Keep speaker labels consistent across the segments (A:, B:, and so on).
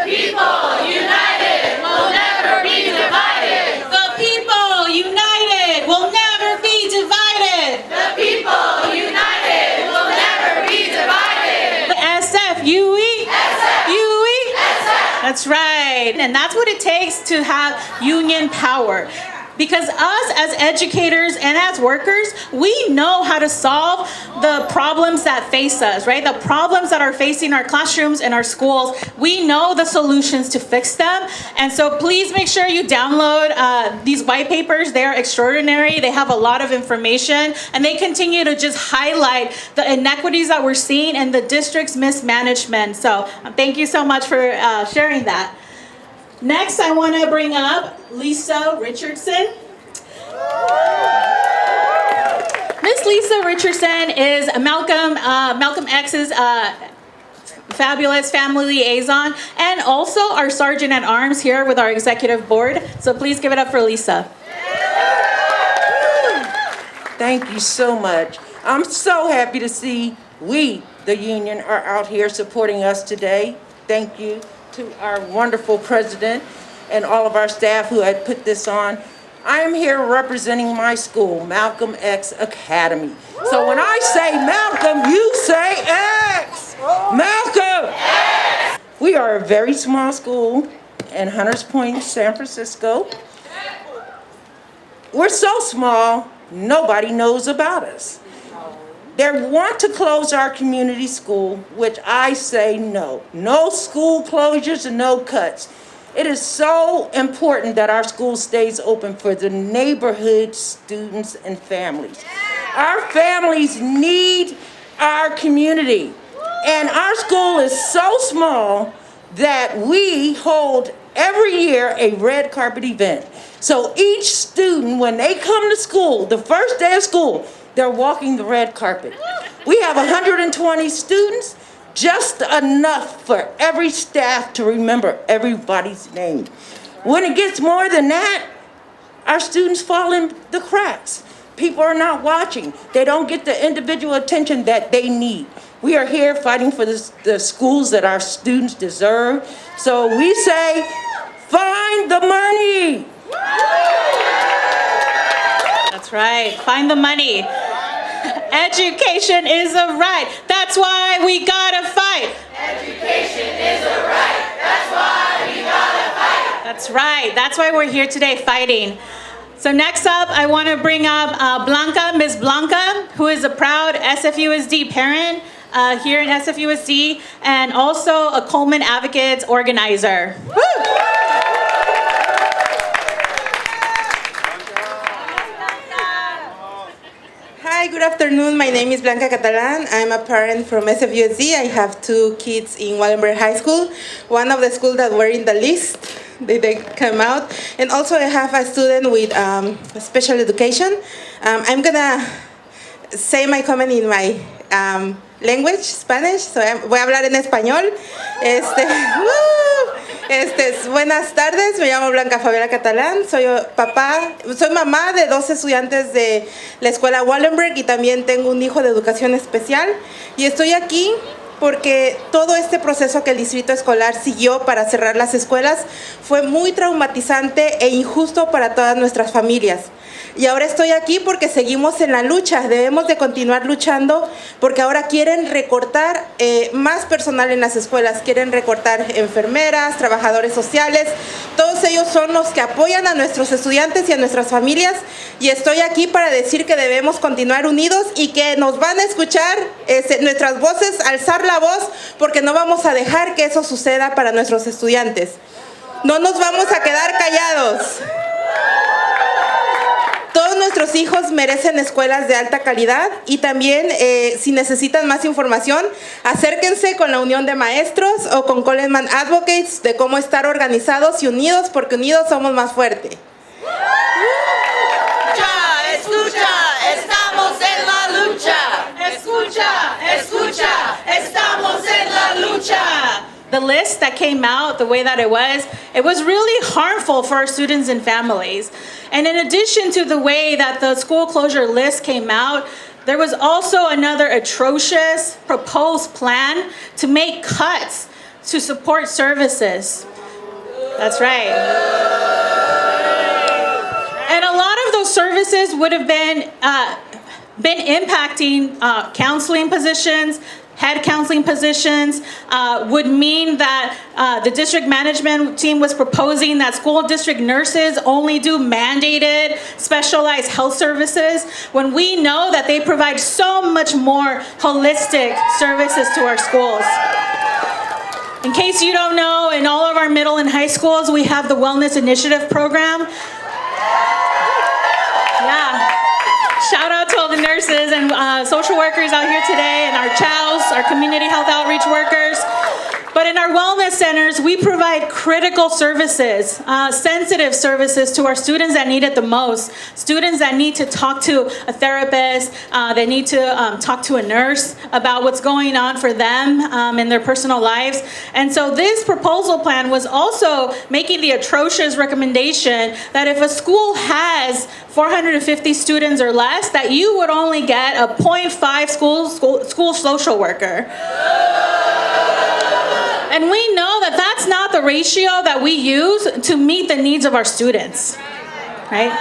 A: people united will never be divided.
B: The people united will never be divided.
A: The people united will never be divided.
B: The SFUE. UE. That's right. And that's what it takes to have union power. Because us as educators and as workers, we know how to solve the problems that face us, right? The problems that are facing our classrooms and our schools. We know the solutions to fix them. And so please make sure you download these white papers. They are extraordinary. They have a lot of information, and they continue to just highlight the inequities that we're seeing and the district's mismanagement. So thank you so much for sharing that. Next, I want to bring up Lisa Richardson. Miss Lisa Richardson is Malcolm X's fabulous family liaison and also our sergeant at arms here with our executive board. So please give it up for Lisa.
C: Thank you so much. I'm so happy to see we, the union, are out here supporting us today. Thank you to our wonderful president and all of our staff who had put this on. I am here representing my school, Malcolm X Academy. So when I say Malcolm, you say X. Malcolm! X. We are a very small school in Hunters Point, San Francisco. We're so small, nobody knows about us. They want to close our community school, which I say no. No school closures and no cuts. It is so important that our school stays open for the neighborhood students and families. Our families need our community. And our school is so small that we hold every year a red carpet event. So each student, when they come to school, the first day of school, they're walking the red carpet. We have 120 students, just enough for every staff to remember everybody's name. When it gets more than that, our students fall in the cracks. People are not watching. They don't get the individual attention that they need. We are here fighting for the schools that our students deserve. So we say, find the money.
B: That's right. Find the money. Education is a right. That's why we gotta fight.
A: Education is a right. That's why we gotta fight.
B: That's right. That's why we're here today fighting. So next up, I want to bring up Miss Blanca, who is a proud SFUSD parent here in SFUSD, and also a Coleman Advocates organizer. Woo!
D: Hi, good afternoon. My name is Blanca Catalan. I'm a parent from SFUSD. I have 2 kids in Wallenberg High School, one of the schools that were in the list. They come out. And also I have a student with special education. I'm going to say my comment in my language, Spanish. So voy a hablar en español. Buenas tardes, me llamo Blanca Fabiola Catalán, soy mamá de 2 estudiantes de la escuela Wallenberg y también tengo un hijo de educación especial y estoy aquí porque todo este proceso que el distrito escolar siguió para cerrar las escuelas fue muy traumatizante e injusto para todas nuestras familias. Y ahora estoy aquí porque seguimos en la lucha, debemos de continuar luchando porque ahora quieren recortar más personal en las escuelas, quieren recortar enfermeras, trabajadores sociales, todos ellos son los que apoyan a nuestros estudiantes y a nuestras familias y estoy aquí para decir que debemos continuar unidos y que nos van a escuchar nuestras voces, alzar la voz porque no vamos a dejar que eso suceda para nuestros estudiantes. No nos vamos a quedar callados. Todos nuestros hijos merecen escuelas de alta calidad y también si necesitan más información, acérquense con la Unión de Maestros o con Coleman Advocates de cómo estar organizados y unidos porque unidos somos más fuertes.
A: Escucha, estamos en la lucha. Escucha, estamos en la lucha.
B: The list that came out, the way that it was really harmful for our students and families. And in addition to the way that the school closure list came out, there was also another atrocious proposed plan to make cuts to support services. That's right. And a lot of those services would have been impacting counseling positions, head counseling positions, would mean that the district management team was proposing that school district nurses only do mandated specialized health services, when we know that they provide so much more holistic services to our schools. In case you don't know, in all of our middle and high schools, we have the Wellness Initiative program. Yeah. Shout out to all the nurses and social workers out here today, and our CHOWs, our community health outreach workers. But in our wellness centers, we provide critical services, sensitive services to our students that need it the most. Students that need to talk to a therapist, they need to talk to a nurse about what's going on for them in their personal lives. And so this proposal plan was also making the atrocious recommendation that if a school has 450 students or less, that you would only get a 0.5 school social worker. And we know that that's not the ratio that we use to meet the needs of our students, right?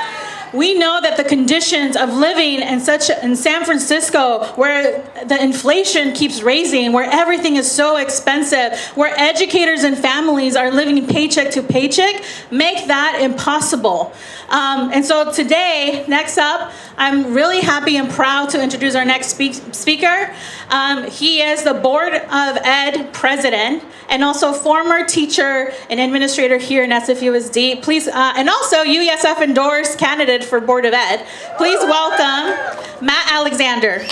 B: We know that the conditions of living in San Francisco, where the inflation keeps raising, where everything is so expensive, where educators and families are living paycheck to paycheck, make that impossible. And so today, next up, I'm really happy and proud to introduce our next speaker. He is the Board of Ed president and also former teacher and administrator here in SFUSD. Please, and also UESF endorsed candidate for Board of Ed. Please welcome Matt Alexander.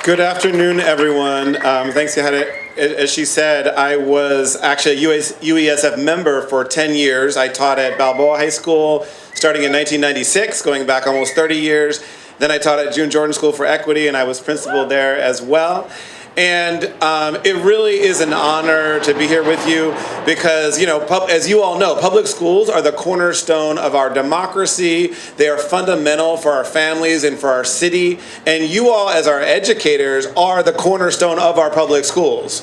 E: Good afternoon, everyone. Thanks, Yahada. As she said, I was actually a UESF member for 10 years. I taught at Balboa High School starting in 1996, going back almost 30 years. Then I taught at June Jordan School for Equity, and I was principal there as well. And it really is an honor to be here with you because, you know, as you all know, public schools are the cornerstone of our democracy. They are fundamental for our families and for our city. And you all, as our educators, are the cornerstone of our public schools.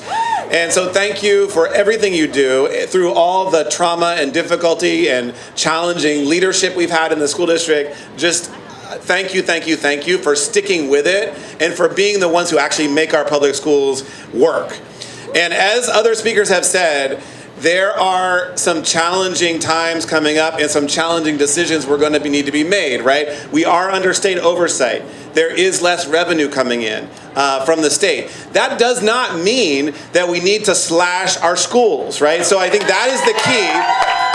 E: And so thank you for everything you do through all the trauma and difficulty and challenging leadership we've had in the school district. Just thank you for sticking with it and for being the ones who actually make our public schools work. And as other speakers have said, there are some challenging times coming up and some challenging decisions we're going to need to be made, right? We are under state oversight. There is less revenue coming in from the state. That does not mean that we need to slash our schools, right? So I think that is the key.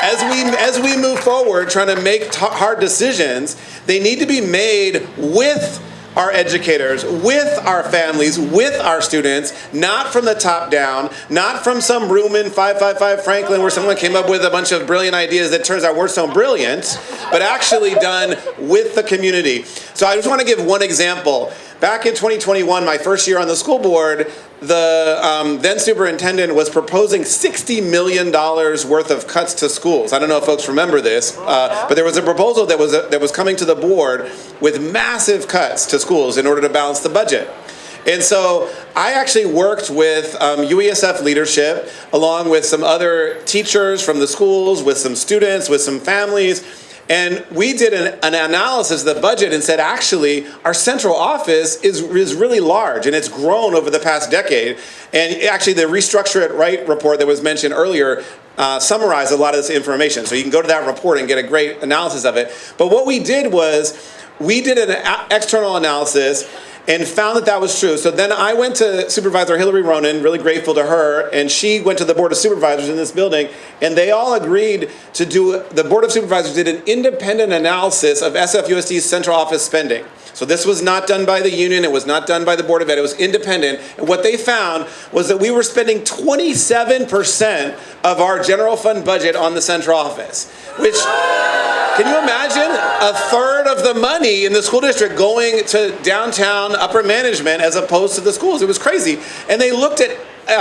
E: As we move forward trying to make hard decisions, they need to be made with our educators, with our families, with our students, not from the top down, not from some room in 555 Franklin where someone came up with a bunch of brilliant ideas that turns out weren't so brilliant, but actually done with the community. So I just want to give one example. Back in 2021, my first year on the school board, the then superintendent was proposing $60 million worth of cuts to schools. I don't know if folks remember this, but there was a proposal that was coming to the board with massive cuts to schools in order to balance the budget. And so I actually worked with UESF leadership along with some other teachers from the schools, with some students, with some families. And we did an analysis of the budget and said, actually, our central office is really large, and it's grown over the past decade. And actually, the Restructure It Right report that was mentioned earlier summarized a lot of this information. So you can go to that report and get a great analysis of it. But what we did was, we did an external analysis and found that was true. So then I went to Supervisor Hillary Ronan, really grateful to her, and she went to the Board of Supervisors in this building, and they all agreed to the Board of Supervisors did an independent analysis of SFUSD's central office spending. So this was not done by the union, it was not done by the Board of Ed, it was independent. And what they found was that we were spending 27% of our general fund budget on the central office, which, can you imagine? A third of the money in the school district going to downtown upper management as opposed to the schools. It was crazy. And they looked at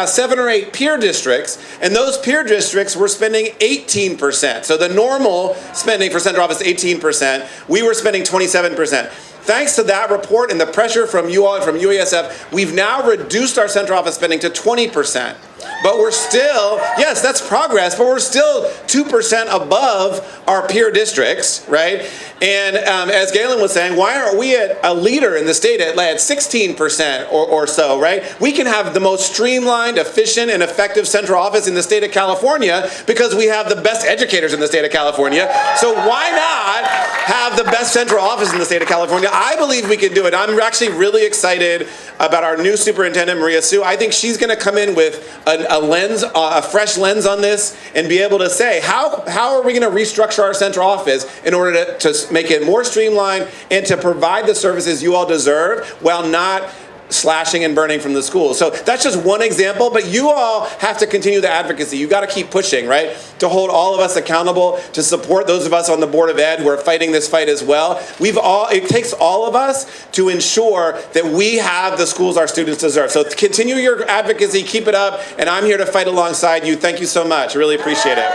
E: 7 or 8 peer districts, and those peer districts were spending 18%. So the normal spending for central office, 18%. We were spending 27%. Thanks to that report and the pressure from you all and from UESF, we've now reduced our central office spending to 20%. but we're still, yes, that's progress, but we're still 2% above our peer districts, right? And as Galen was saying, why aren't we a leader in the state at 16% or so, right? We can have the most streamlined, efficient, and effective central office in the state of California because we have the best educators in the state of California. So why not have the best central office in the state of California? I believe we can do it. I'm actually really excited about our new superintendent, Maria Sue. I think she's going to come in with a fresh lens on this and be able to say, how are we going to restructure our central office in order to make it more streamlined and to provide the services you all deserve while not slashing and burning from the schools. So that's just one example, but you all have to continue the advocacy. You got to keep pushing, right? To hold all of us accountable, to support those of us on the Board of Ed who are fighting this fight as well. It takes all of us to ensure that we have the schools our students deserve. So continue your advocacy, keep it up, and I'm here to fight alongside you. Thank you so much. I really appreciate it.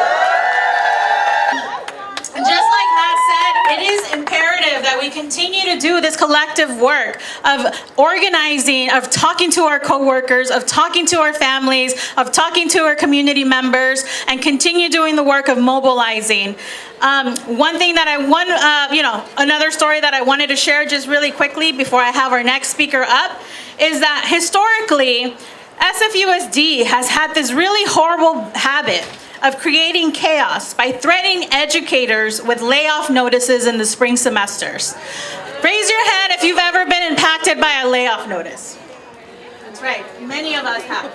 B: And just like Matt said, it is imperative that we continue to do this collective work of organizing, of talking to our coworkers, of talking to our families, of talking to our community members, and continue doing the work of mobilizing. One thing that another story that I wanted to share just really quickly before I have our next speaker up is that historically, SFUSD has had this really horrible habit of creating chaos by threatening educators with layoff notices in the spring semesters. Raise your hand if you've ever been impacted by a layoff notice. That's right, many of us have.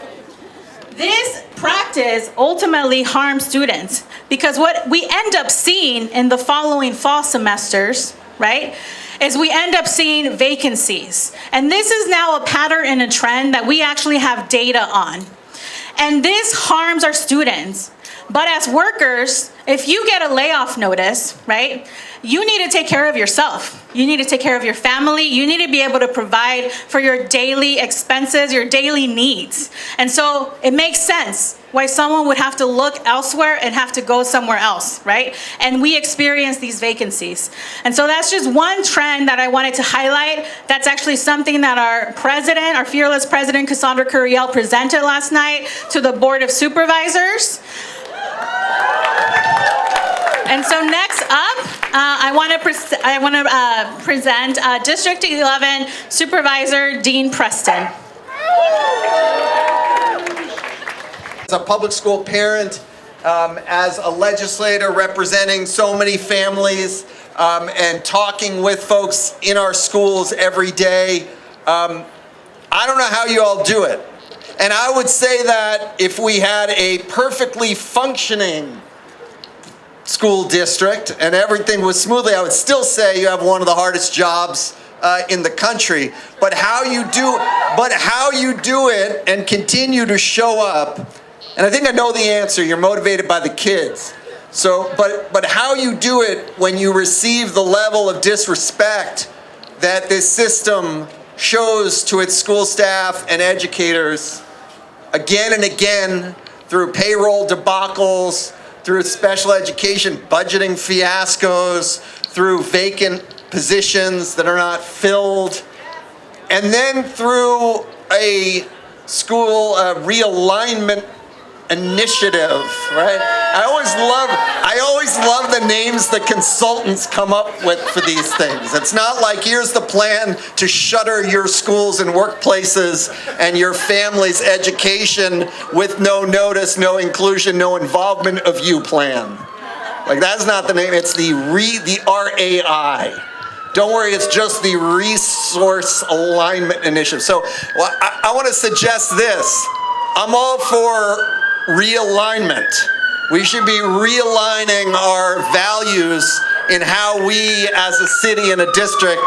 B: This practice ultimately harms students because what we end up seeing in the following fall semesters, right, is we end up seeing vacancies. And this is now a pattern and a trend that we actually have data on. And this harms our students. But as workers, if you get a layoff notice, right, you need to take care of yourself. You need to take care of your family. You need to be able to provide for your daily expenses, your daily needs. And so it makes sense why someone would have to look elsewhere and have to go somewhere else, right? And we experience these vacancies. And so that's just one trend that I wanted to highlight. That's actually something that our president, our fearless president, Cassandra Curiel, presented last night to the Board of Supervisors. And so next up, I want to present District 11 Supervisor Dean Preston.
F: As a public school parent, as a legislator representing so many families, and talking with folks in our schools every day, I don't know how you all do it. And I would say that if we had a perfectly functioning school district and everything was smoothly, I would still say you have one of the hardest jobs in the country. But how you do it and continue to show up, and I think I know the answer, you're motivated by the kids. So, but how you do it when you receive the level of disrespect that this system shows to its school staff and educators again and again through payroll debacles, through special education budgeting fiascos, through vacant positions that are not filled, and then through a school realignment initiative, right? I always love the names the consultants come up with for these things. It's not like here's the plan to shutter your schools and workplaces and your family's education with no notice, no inclusion, no involvement of you plan. Like that's not the name, it's the RAI. Don't worry, it's just the Resource Alignment Initiative. So I want to suggest this. I'm all for realignment. We should be realigning our values in how we as a city and a district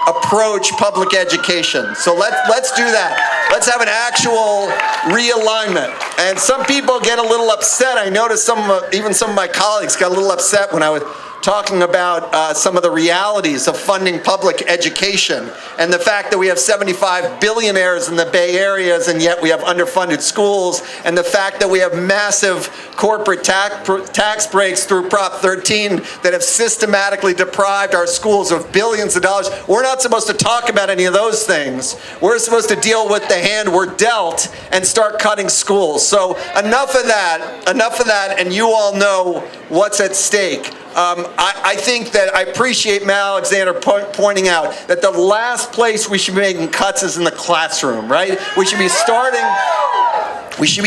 F: approach public education. So let's do that. Let's have an actual realignment. And some people get a little upset. I noticed even some of my colleagues got a little upset when I was talking about some of the realities of funding public education and the fact that we have 75 billionaires in the Bay Areas and yet we have underfunded schools, and the fact that we have massive corporate tax breaks through Prop 13 that have systematically deprived our schools of billions of dollars. We're not supposed to talk about any of those things. We're supposed to deal with the hand we're dealt and start cutting schools. So enough of that, and you all know what's at stake. I think that I appreciate Matt Alexander pointing out that the last place we should be making cuts is in the classroom, right? We should be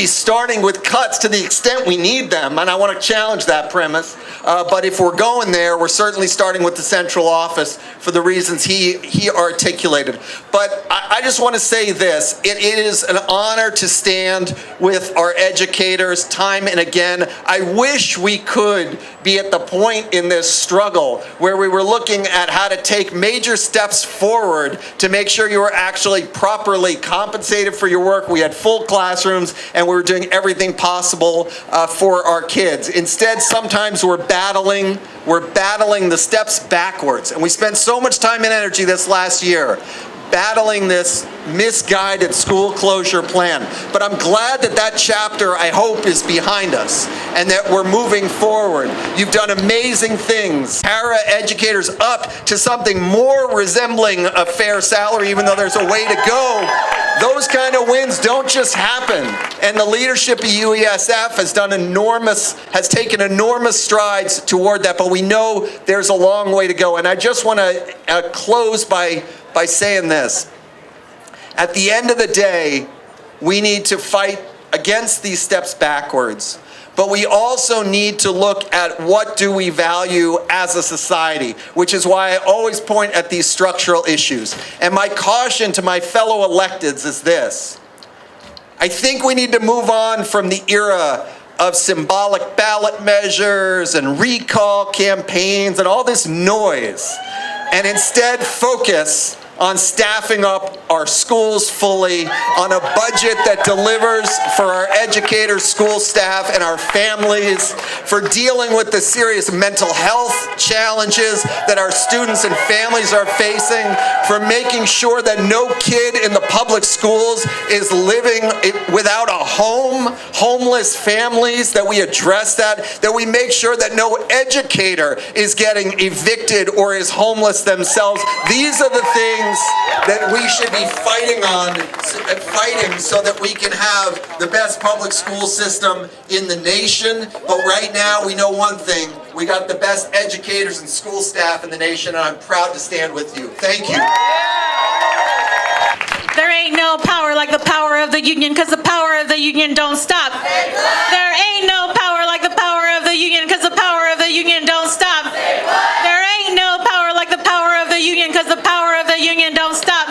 F: starting with cuts to the extent we need them, and I want to challenge that premise. But if we're going there, we're certainly starting with the central office for the reasons he articulated. But I just want to say this. It is an honor to stand with our educators time and again. I wish we could be at the point in this struggle where we were looking at how to take major steps forward to make sure you were actually properly compensated for your work. We had full classrooms and we were doing everything possible for our kids. Instead, sometimes we're battling the steps backwards. And we spent so much time and energy this last year battling this misguided school closure plan. But I'm glad that chapter, I hope, is behind us and that we're moving forward. You've done amazing things. Para-educators up to something more resembling a fair salary, even though there's a way to go. Those kind of wins don't just happen. And the leadership of UESF has taken enormous strides toward that, but we know there's a long way to go. And I just want to close by saying this. At the end of the day, we need to fight against these steps backwards, but we also need to look at what do we value as a society, which is why I always point at these structural issues. And my caution to my fellow electeds is this. I think we need to move on from the era of symbolic ballot measures and recall campaigns and all this noise, and instead focus on staffing up our schools fully, on a budget that delivers for our educators, school staff, and our families, for dealing with the serious mental health challenges that our students and families are facing, for making sure that no kid in the public schools is living without a home, homeless families, that we address that we make sure that no educator is getting evicted or is homeless themselves. These are the things that we should be fighting so that we can have the best public school system in the nation. But right now, we know one thing. We got the best educators and school staff in the nation, and I'm proud to stand with you. Thank you.
B: There ain't no power like the power of the union, because the power of the union don't stop. There ain't no power like the power of the union, because the power of the union don't stop. There ain't no power like the power of the union, because the power of the union don't stop.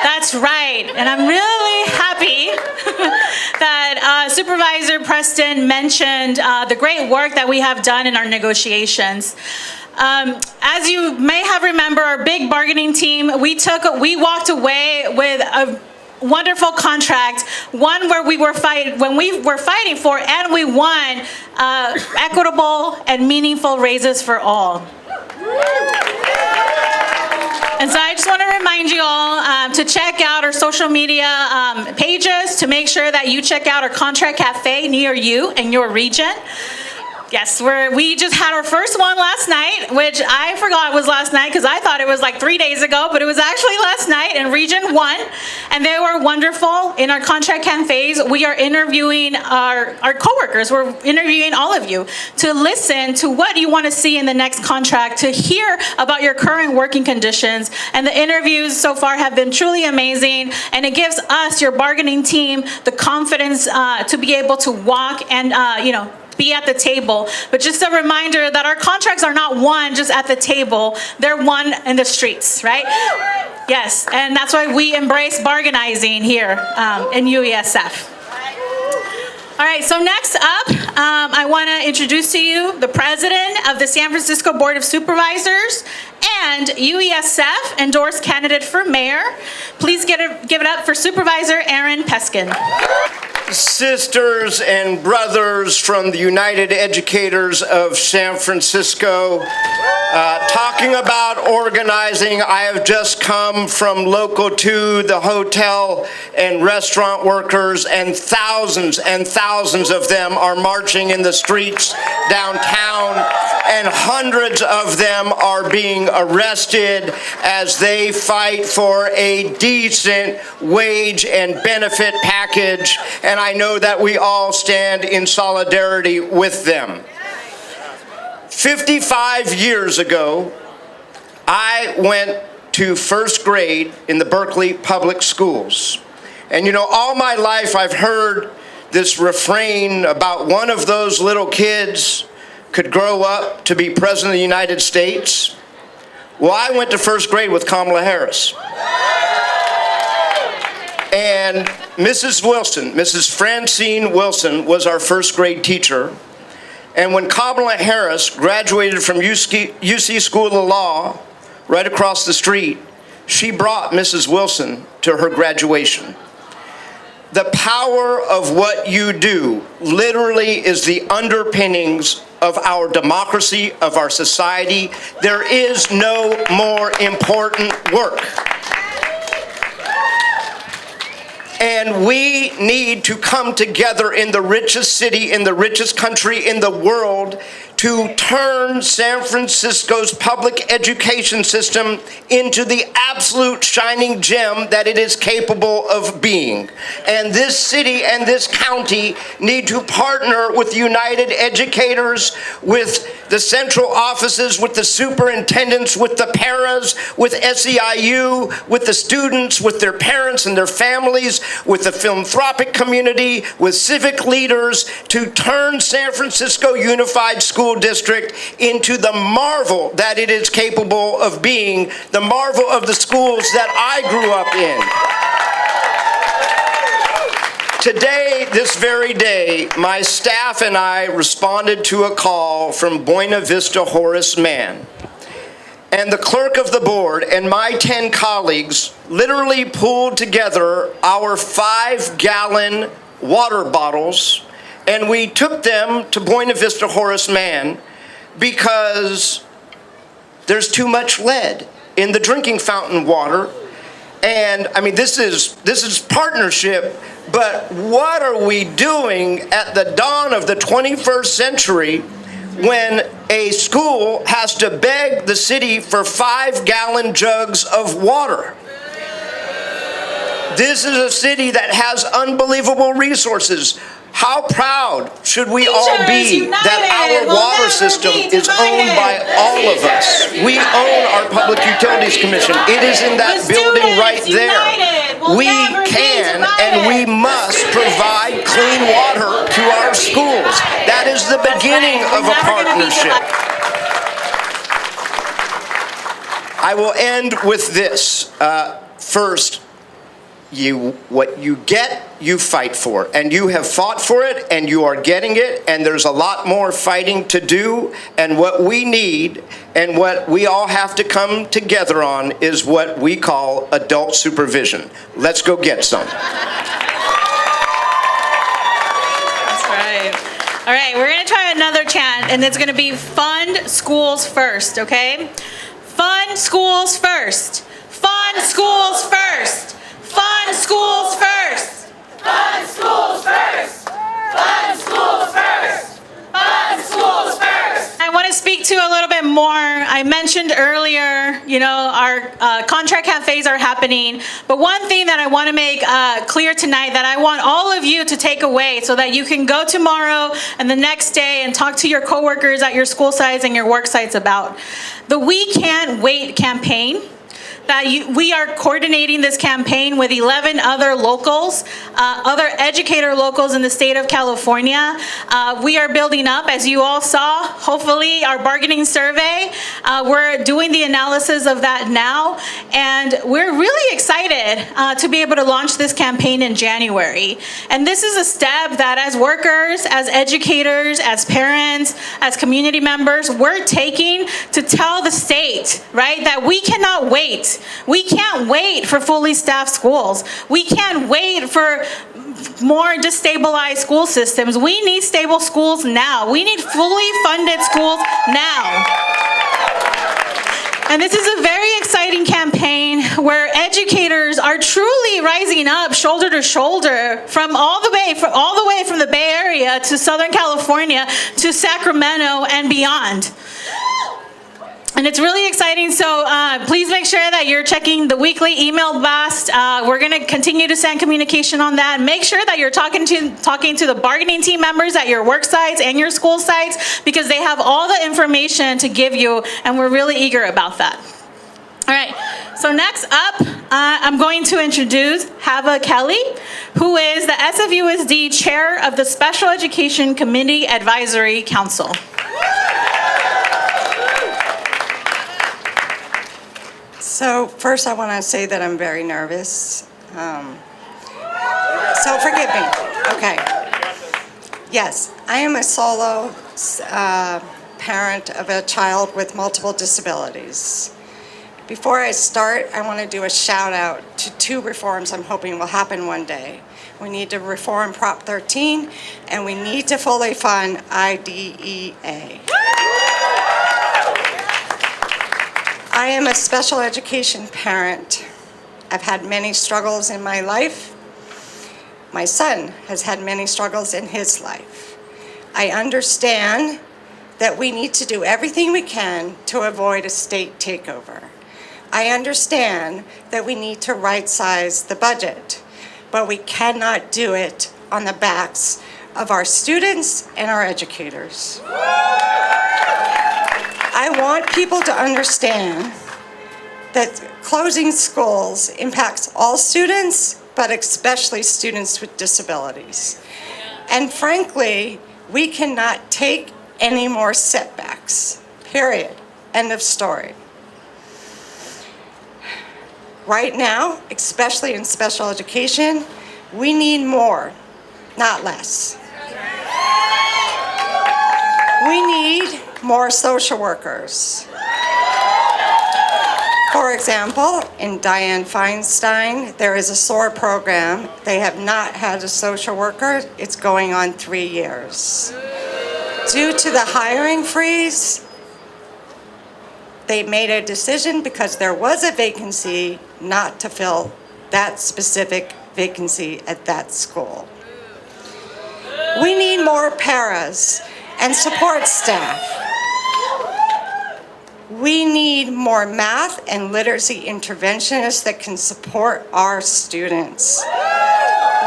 B: That's right. And I'm really happy that Supervisor Preston mentioned the great work that we have done in our negotiations. As you may have remembered, our big bargaining team, we walked away with a wonderful contract, one where we were fighting for, and we won equitable and meaningful raises for all. And so I just want to remind you all to check out our social media pages to make sure that you check out our contract cafe near you in your region. Yes, we just had our first one last night, which I forgot was last night because I thought it was like 3 days ago, but it was actually last night in Region 1, and they were wonderful. In our contract cafes, we are interviewing our coworkers. We're interviewing all of you to listen to what you want to see in the next contract, to hear about your current working conditions, and the interviews so far have been truly amazing, and it gives us, your bargaining team, the confidence to be able to walk and, be at the table. But just a reminder that our contracts are not won just at the table, they're won in the streets, right? Yes, and that's why we embrace bargainizing here in UESF. All right, so next up, I want to introduce to you the president of the San Francisco Board of Supervisors and UESF endorsed candidate for mayor. Please give it up for Supervisor Aaron Peskin.
G: sisters and brothers from the United Educators of San Francisco. Talking about organizing, I have just come from Local 2, the hotel and restaurant workers, and thousands of them are marching in the streets downtown, and hundreds of them are being arrested as they fight for a decent wage and benefit package, and I know that we all stand in solidarity with them. 55 years ago, I went to first grade in the Berkeley Public Schools. And you know, all my life I've heard this refrain about one of those little kids could grow up to be President of the United States. Well, I went to first grade with Kamala Harris. And Mrs. Wilson, Mrs. Francine Wilson, was our first grade teacher. And when Kamala Harris graduated from UC School of Law, right across the street, she brought Mrs. Wilson to her graduation. The power of what you do literally is the underpinnings of our democracy, of our society. There is no more important work. And we need to come together in the richest city, in the richest country in the world, to turn San Francisco's public education system into the absolute shining gem that it is capable of being. And this city and this county need to partner with United Educators, with the central offices, with the superintendents, with the paras, with SEIU, with the students, with their parents and their families, with the philanthropic community, with civic leaders, to turn San Francisco Unified School District into the marvel that it is capable of being, the marvel of the schools that I grew up in. Today, this very day, my staff and I responded to a call from Buena Vista Horace Mann. And the clerk of the board and my 10 colleagues literally pulled together our 5-gallon water bottles, and we took them to Buena Vista Horace Mann because there's too much lead in the drinking fountain water. And I mean, this is partnership, but what are we doing at the dawn of the 21st century when a school has to beg the city for 5-gallon jugs of water? This is a city that has unbelievable resources. How proud should we all be that our water system is owned by all of us? We own our Public Utilities Commission. It is in that building right there. We can and we must provide clean water to our schools. That is the beginning of a partnership. I will end with this. First, what you get, you fight for, and you have fought for it, and you are getting it, and there's a lot more fighting to do, and what we need and what we all have to come together on is what we call adult supervision. Let's go get some.
B: That's right. All right, we're gonna try another chant, and it's gonna be fund schools first, okay? Fund schools first. Fund schools first. Fund schools first.
A: Fund schools first. Fund schools first. Fund schools first.
B: I want to speak to a little bit more. I mentioned earlier, you know, our contract cafes are happening. But one thing that I want to make clear tonight that I want all of you to take away so that you can go tomorrow and the next day and talk to your coworkers at your school sites and your work sites about the We Can't Wait campaign. We are coordinating this campaign with 11 other locals, other educator locals in the state of California. We are building up, as you all saw, hopefully our bargaining survey. We're doing the analysis of that now, and we're really excited to be able to launch this campaign in January. And this is a step that as workers, as educators, as parents, as community members, we're taking to tell the state, right, that we cannot wait. We can't wait for fully staffed schools. We can't wait for more destabilized school systems. We need stable schools now. We need fully funded schools now. And this is a very exciting campaign where educators are truly rising up shoulder to shoulder from all the way from the Bay Area to Southern California to Sacramento and beyond. And it's really exciting, so please make sure that you're checking the weekly email blast. We're going to continue to send communication on that. Make sure that you're talking to the bargaining team members at your work sites and your school sites, because they have all the information to give you, and we're really eager about that. All right, so next up, I'm going to introduce Hava Kelly, who is the SFUSD Chair of the Special Education Committee Advisory Council.
H: So first I want to say that I'm very nervous. So forgive me. Okay. Yes, I am a solo parent of a child with multiple disabilities. Before I start, I want to do a shout out to 2 reforms I'm hoping will happen one day. We need to reform Prop 13, and we need to fully fund IDEA. I am a special education parent. I've had many struggles in my life. My son has had many struggles in his life. I understand that we need to do everything we can to avoid a state takeover. I understand that we need to right-size the budget, but we cannot do it on the backs of our students and our educators. I want people to understand that closing schools impacts all students, but especially students with disabilities. And frankly, we cannot take any more setbacks, period. End of story. Right now, especially in special education, we need more, not less. We need more social workers. For example, in Diane Feinstein, there is a SOAR program. They have not had a social worker. It's going on 3 years. Due to the hiring freeze, they made a decision because there was a vacancy not to fill that specific vacancy at that school. We need more paras and support staff. We need more math and literacy interventionists that can support our students.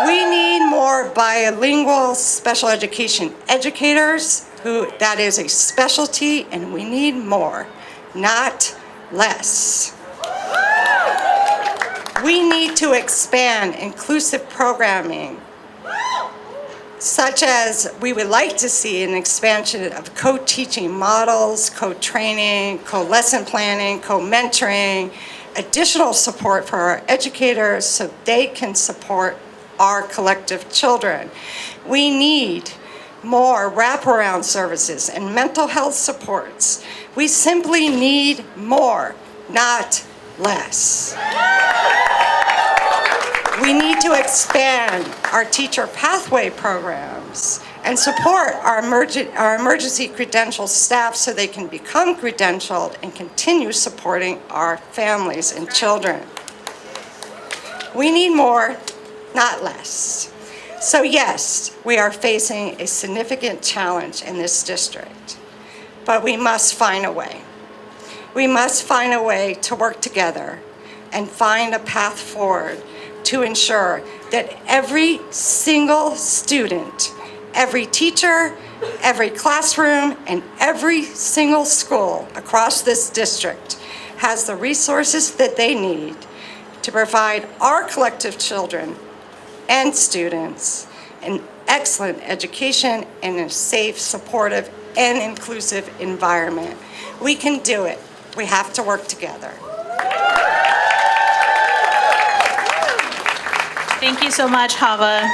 H: We need more bilingual special education educators that is a specialty, and we need more, not less. We need to expand inclusive programming, such as we would like to see an expansion of co-teaching models, co-training, co-lesson planning, co-mentoring, additional support for our educators so they can support our collective children. We need more wraparound services and mental health supports. We simply need more, not less. We need to expand our teacher pathway programs and support our emergency credentialed staff so they can become credentialed and continue supporting our families and children. We need more, not less. So yes, we are facing a significant challenge in this district, but we must find a way. We must find a way to work together and find a path forward to ensure that every single student, every teacher, every classroom, and every single school across this district has the resources that they need to provide our collective children and students an excellent education and a safe, supportive, and inclusive environment. We can do it. We have to work together.
B: Thank you so much, Hava.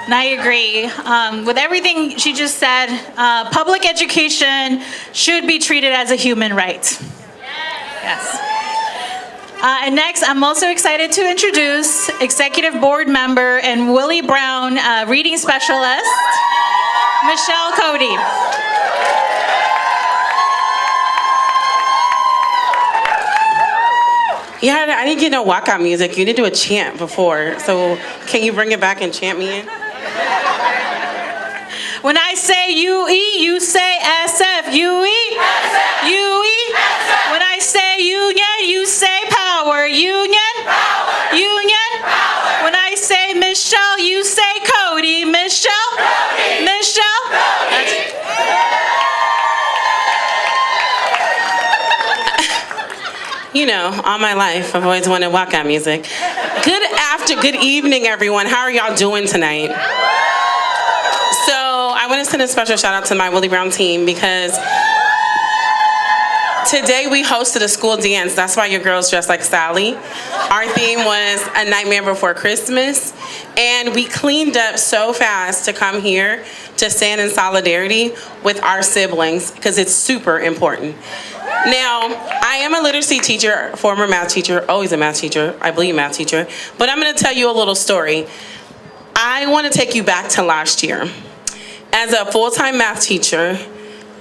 B: And I agree with everything she just said. Public education should be treated as a human right. Yes. And next, I'm also excited to introduce Executive Board Member and Willie Brown Reading Specialist, Michelle Cody.
I: Yeah, I didn't get no walkout music. You did do a chant before, so can you bring it back and chant me in?
B: When I say UE, you say SF. UE, SF. UE, SF. When I say union, you say power. Union, power. Union, power. When I say Michelle, you say Cody. Michelle, Cody. Michelle, Cody.
I: You know, all my life, I've always wanted walkout music. Good evening, everyone. How are y'all doing tonight? So I want to send a special shout out to my Willie Brown team because today we hosted a school dance. That's why your girls dressed like Sally. Our theme was A Nightmare Before Christmas. And we cleaned up so fast to come here to stand in solidarity with our siblings because it's super important. Now, I am a literacy teacher, former math teacher, always a math teacher, I believe math teacher, but I'm going to tell you a little story. I want to take you back to last year. As a full-time math teacher,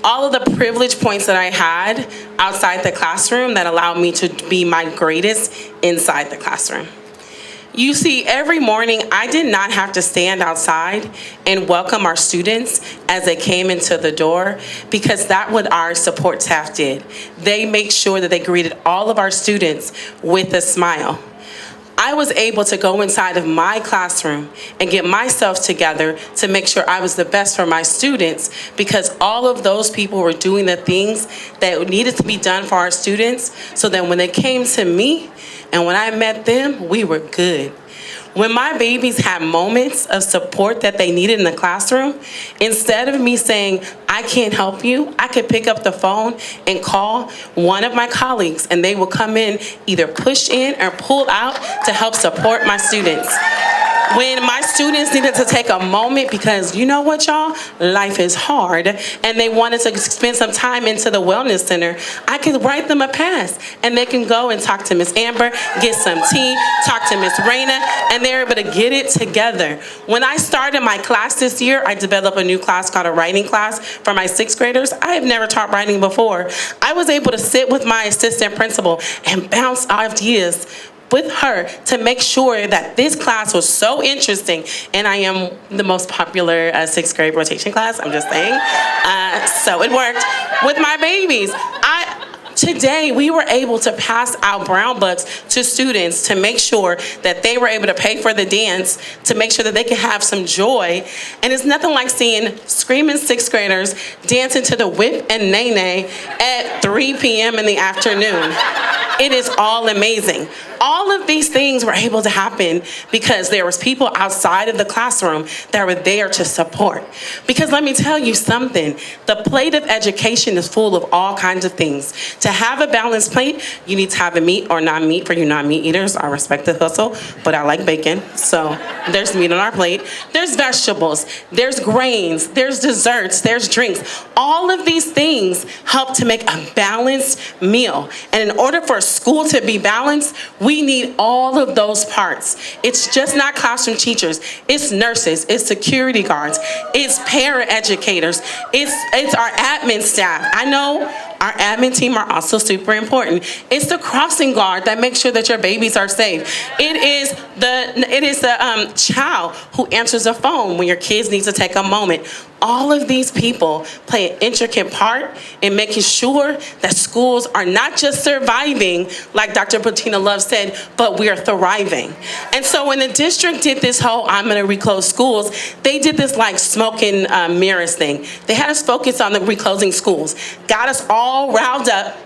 I: all of the privilege points that I had outside the classroom that allowed me to be my greatest inside the classroom. You see, every morning I did not have to stand outside and welcome our students as they came into the door because that's what our support staff did. They make sure that they greeted all of our students with a smile. I was able to go inside of my classroom and get myself together to make sure I was the best for my students because all of those people were doing the things that needed to be done for our students so that when they came to me and when I met them, we were good. When my babies had moments of support that they needed in the classroom, instead of me saying, I can't help you, I could pick up the phone and call one of my colleagues and they will come in, either push in or pull out to help support my students. When my students needed to take a moment because you know what, y'all? Life is hard and they wanted to spend some time into the wellness center, I could write them a pass and they can go and talk to Miss Amber, get some tea, talk to Miss Raina, and they're able to get it together. When I started my class this year, I developed a new class called a writing class for my 6th graders. I have never taught writing before. I was able to sit with my assistant principal and bounce ideas with her to make sure that this class was so interesting, and I am the most popular 6th grade rotation class, I'm just saying. So it worked with my babies. Today, we were able to pass out brown books to students to make sure that they were able to pay for the dance, to make sure that they could have some joy. And it's nothing like seeing screaming 6th graders dancing to the whip and nay-nay at 3 p.m. in the afternoon. It is all amazing. All of these things were able to happen because there was people outside of the classroom that were there to support. Because let me tell you something, the plate of education is full of all kinds of things. To have a balanced plate, you need to have a meat or non-meat for you non-meat eaters. I respect the hustle, but I like bacon, so there's meat on our plate. There's vegetables, there's grains, there's desserts, there's drinks. All of these things help to make a balanced meal. And in order for a school to be balanced, we need all of those parts. It's just not classroom teachers. It's nurses. It's security guards. It's para-educators. It's our admin staff. I know our admin team are also super important. It's the crossing guard that makes sure that your babies are safe. It is the child who answers the phone when your kids need to take a moment. All of these people play an intricate part in making sure that schools are not just surviving, like Dr. Bettina Love said, but we are thriving. And so when the district did this whole I'm going to reclose schools, they did this like smoke and mirrors thing. They had us focus on the reclosing schools, got us all riled up,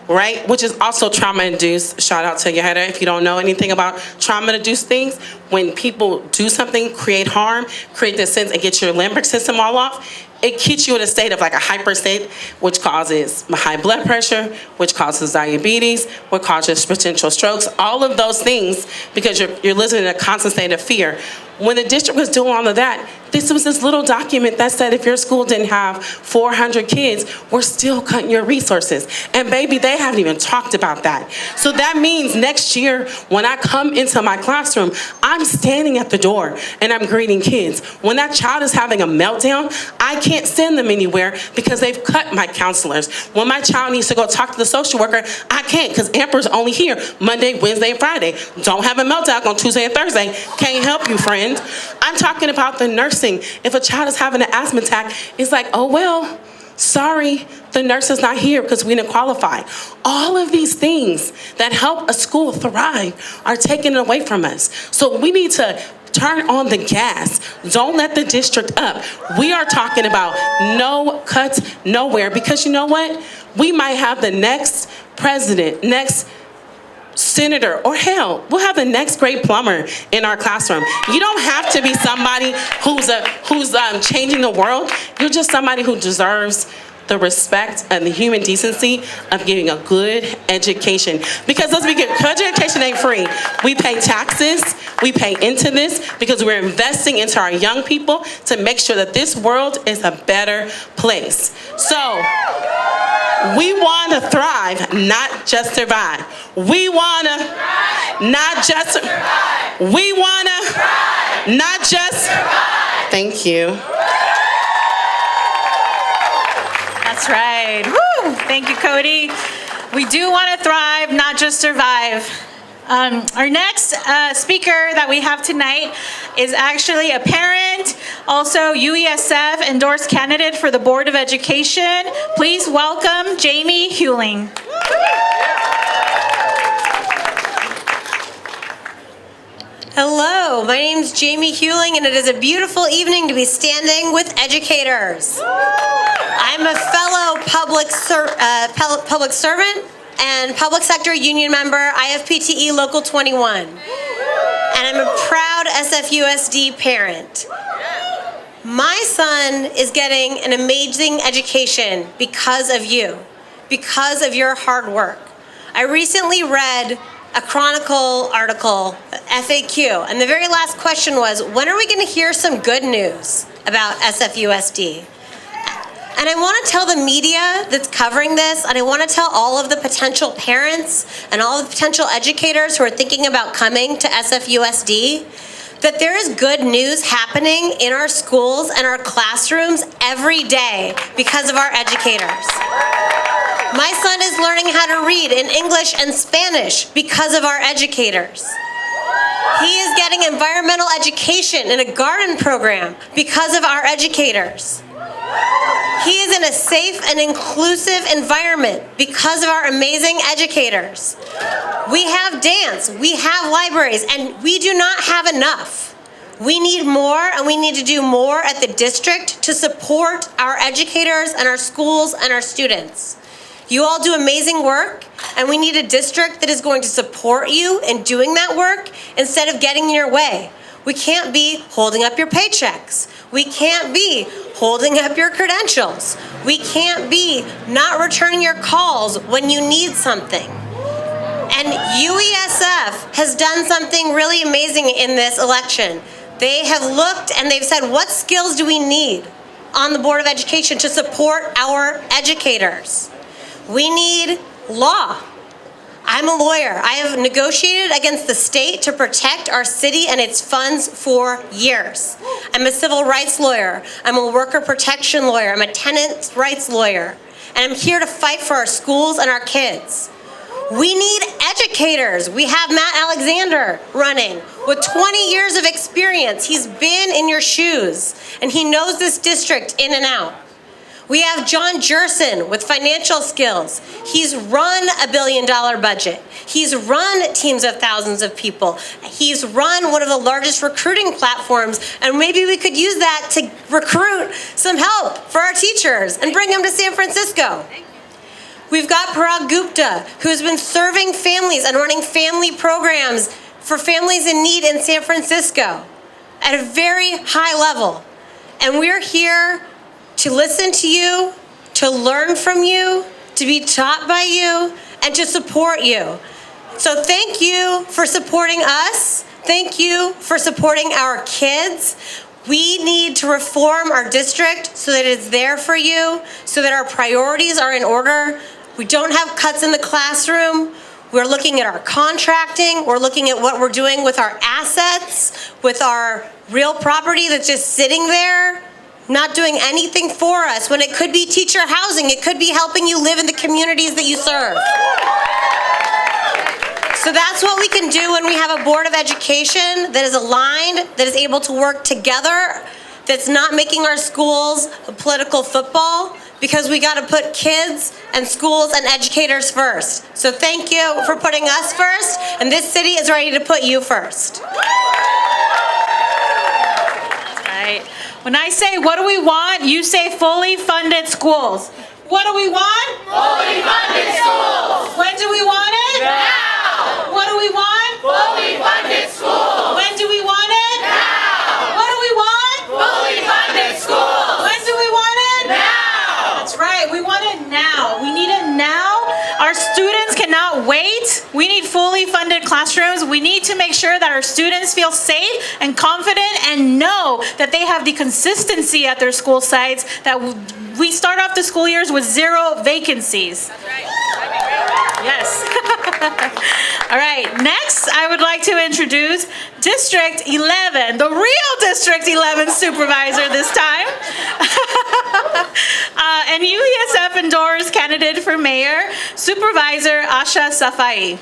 I: right? Which is also trauma-induced. Shout out to Yaheda if you don't know anything about trauma-induced things. When people do something, create harm, create this sense and get your limbic system all off, it keeps you in a state of like a hyper state, which causes high blood pressure, which causes diabetes, which causes potential strokes, all of those things because you're living in a constant state of fear. When the district was doing all of that, This was this little document that said if your school didn't have 400 kids, we're still cutting your resources. And baby, they haven't even talked about that. So that means next year, when I come into my classroom, I'm standing at the door and I'm greeting kids. When that child is having a meltdown, I can't send them anywhere because they've cut my counselors. When my child needs to go talk to the social worker, I can't because Amber's only here Monday, Wednesday, and Friday. Don't have a meltdown on Tuesday and Thursday. Can't help you, friend. I'm talking about the nursing. If a child is having an asthma attack, it's like, oh, well, sorry, the nurse is not here because we didn't qualify. All of these things that help a school thrive are taken away from us. So we need to turn on the gas. Don't let the district up. We are talking about no cuts nowhere because you know what? We might have the next president, next senator, or hell, we'll have the next great plumber in our classroom. You don't have to be somebody who's changing the world. You're just somebody who deserves the respect and the human decency of giving a good education. Because let's be clear, good education ain't free. We pay taxes, we pay into this because we're investing into our young people to make sure that this world is a better place. So, we want to thrive, not just survive. We want to not just survive. We want to not just survive. Thank you.
B: That's right. Woo! Thank you, Cody. We do want to thrive, not just survive. Our next speaker that we have tonight is actually a parent, also UESF endorsed candidate for the Board of Education. Please welcome Jamie Hewling.
J: Hello, my name is Jamie Hewling, and it is a beautiful evening to be standing with educators. I'm a fellow public servant and public sector union member, IFPTE Local 21. And I'm a proud SFUSD parent. My son is getting an amazing education because of you, because of your hard work. I recently read a Chronicle article, FAQ, and the very last question was, when are we going to hear some good news about SFUSD? And I want to tell the media that's covering this, and I want to tell all of the potential parents and all of the potential educators who are thinking about coming to SFUSD, that there is good news happening in our schools and our classrooms every day because of our educators. My son is learning how to read in English and Spanish because of our educators. He is getting environmental education in a garden program because of our educators. He is in a safe and inclusive environment because of our amazing educators. We have dance, we have libraries, and we do not have enough. We need more, and we need to do more at the district to support our educators and our schools and our students. You all do amazing work, and we need a district that is going to support you in doing that work instead of getting in your way. We can't be holding up your paychecks. We can't be holding up your credentials. We can't be not returning your calls when you need something. And UESF has done something really amazing in this election. They have looked and they've said, what skills do we need on the Board of Education to support our educators? We need law. I'm a lawyer. I have negotiated against the state to protect our city and its funds for years. I'm a civil rights lawyer. I'm a worker protection lawyer. I'm a tenants' rights lawyer. And I'm here to fight for our schools and our kids. We need educators. We have Matt Alexander running with 20 years of experience. He's been in your shoes, and he knows this district in and out. We have John Jerson with financial skills. He's run a $1 billion budget. He's run teams of thousands of people. He's run one of the largest recruiting platforms, and maybe we could use that to recruit some help for our teachers and bring them to San Francisco. We've got Parag Gupta, who's been serving families and running family programs for families in need in San Francisco at a very high level. And we're here to listen to you, to learn from you, to be taught by you, and to support you. So thank you for supporting us. Thank you for supporting our kids. We need to reform our district so that it's there for you, so that our priorities are in order. We don't have cuts in the classroom. We're looking at our contracting. We're looking at what we're doing with our assets, with our real property that's just sitting there, not doing anything for us, when it could be teacher housing. It could be helping you live in the communities that you serve. So that's what we can do when we have a Board of Education that is aligned, that is able to work together, that's not making our schools a political football, because we got to put kids and schools and educators first. So thank you for putting us first, and this city is ready to put you first.
B: That's right. When I say, what do we want? You say fully funded schools. What do we want?
A: Fully funded schools.
B: When do we want it?
A: Now.
B: What do we want?
A: Fully funded schools.
B: When do we want it?
A: Now.
B: What do we want?
A: Fully funded schools.
B: When do we want it?
A: Now.
B: That's right. We want it now. We need it now. Our students cannot wait. We need fully funded classrooms. We need to make sure that our students feel safe and confident and know that they have the consistency at their school sites, that we start off the school years with 0 vacancies.
A: That's right.
B: Yes. All right. Next, I would like to introduce District 11, the real District 11 supervisor this time. And UESF endorsed candidate for mayor, Supervisor Asha Safai.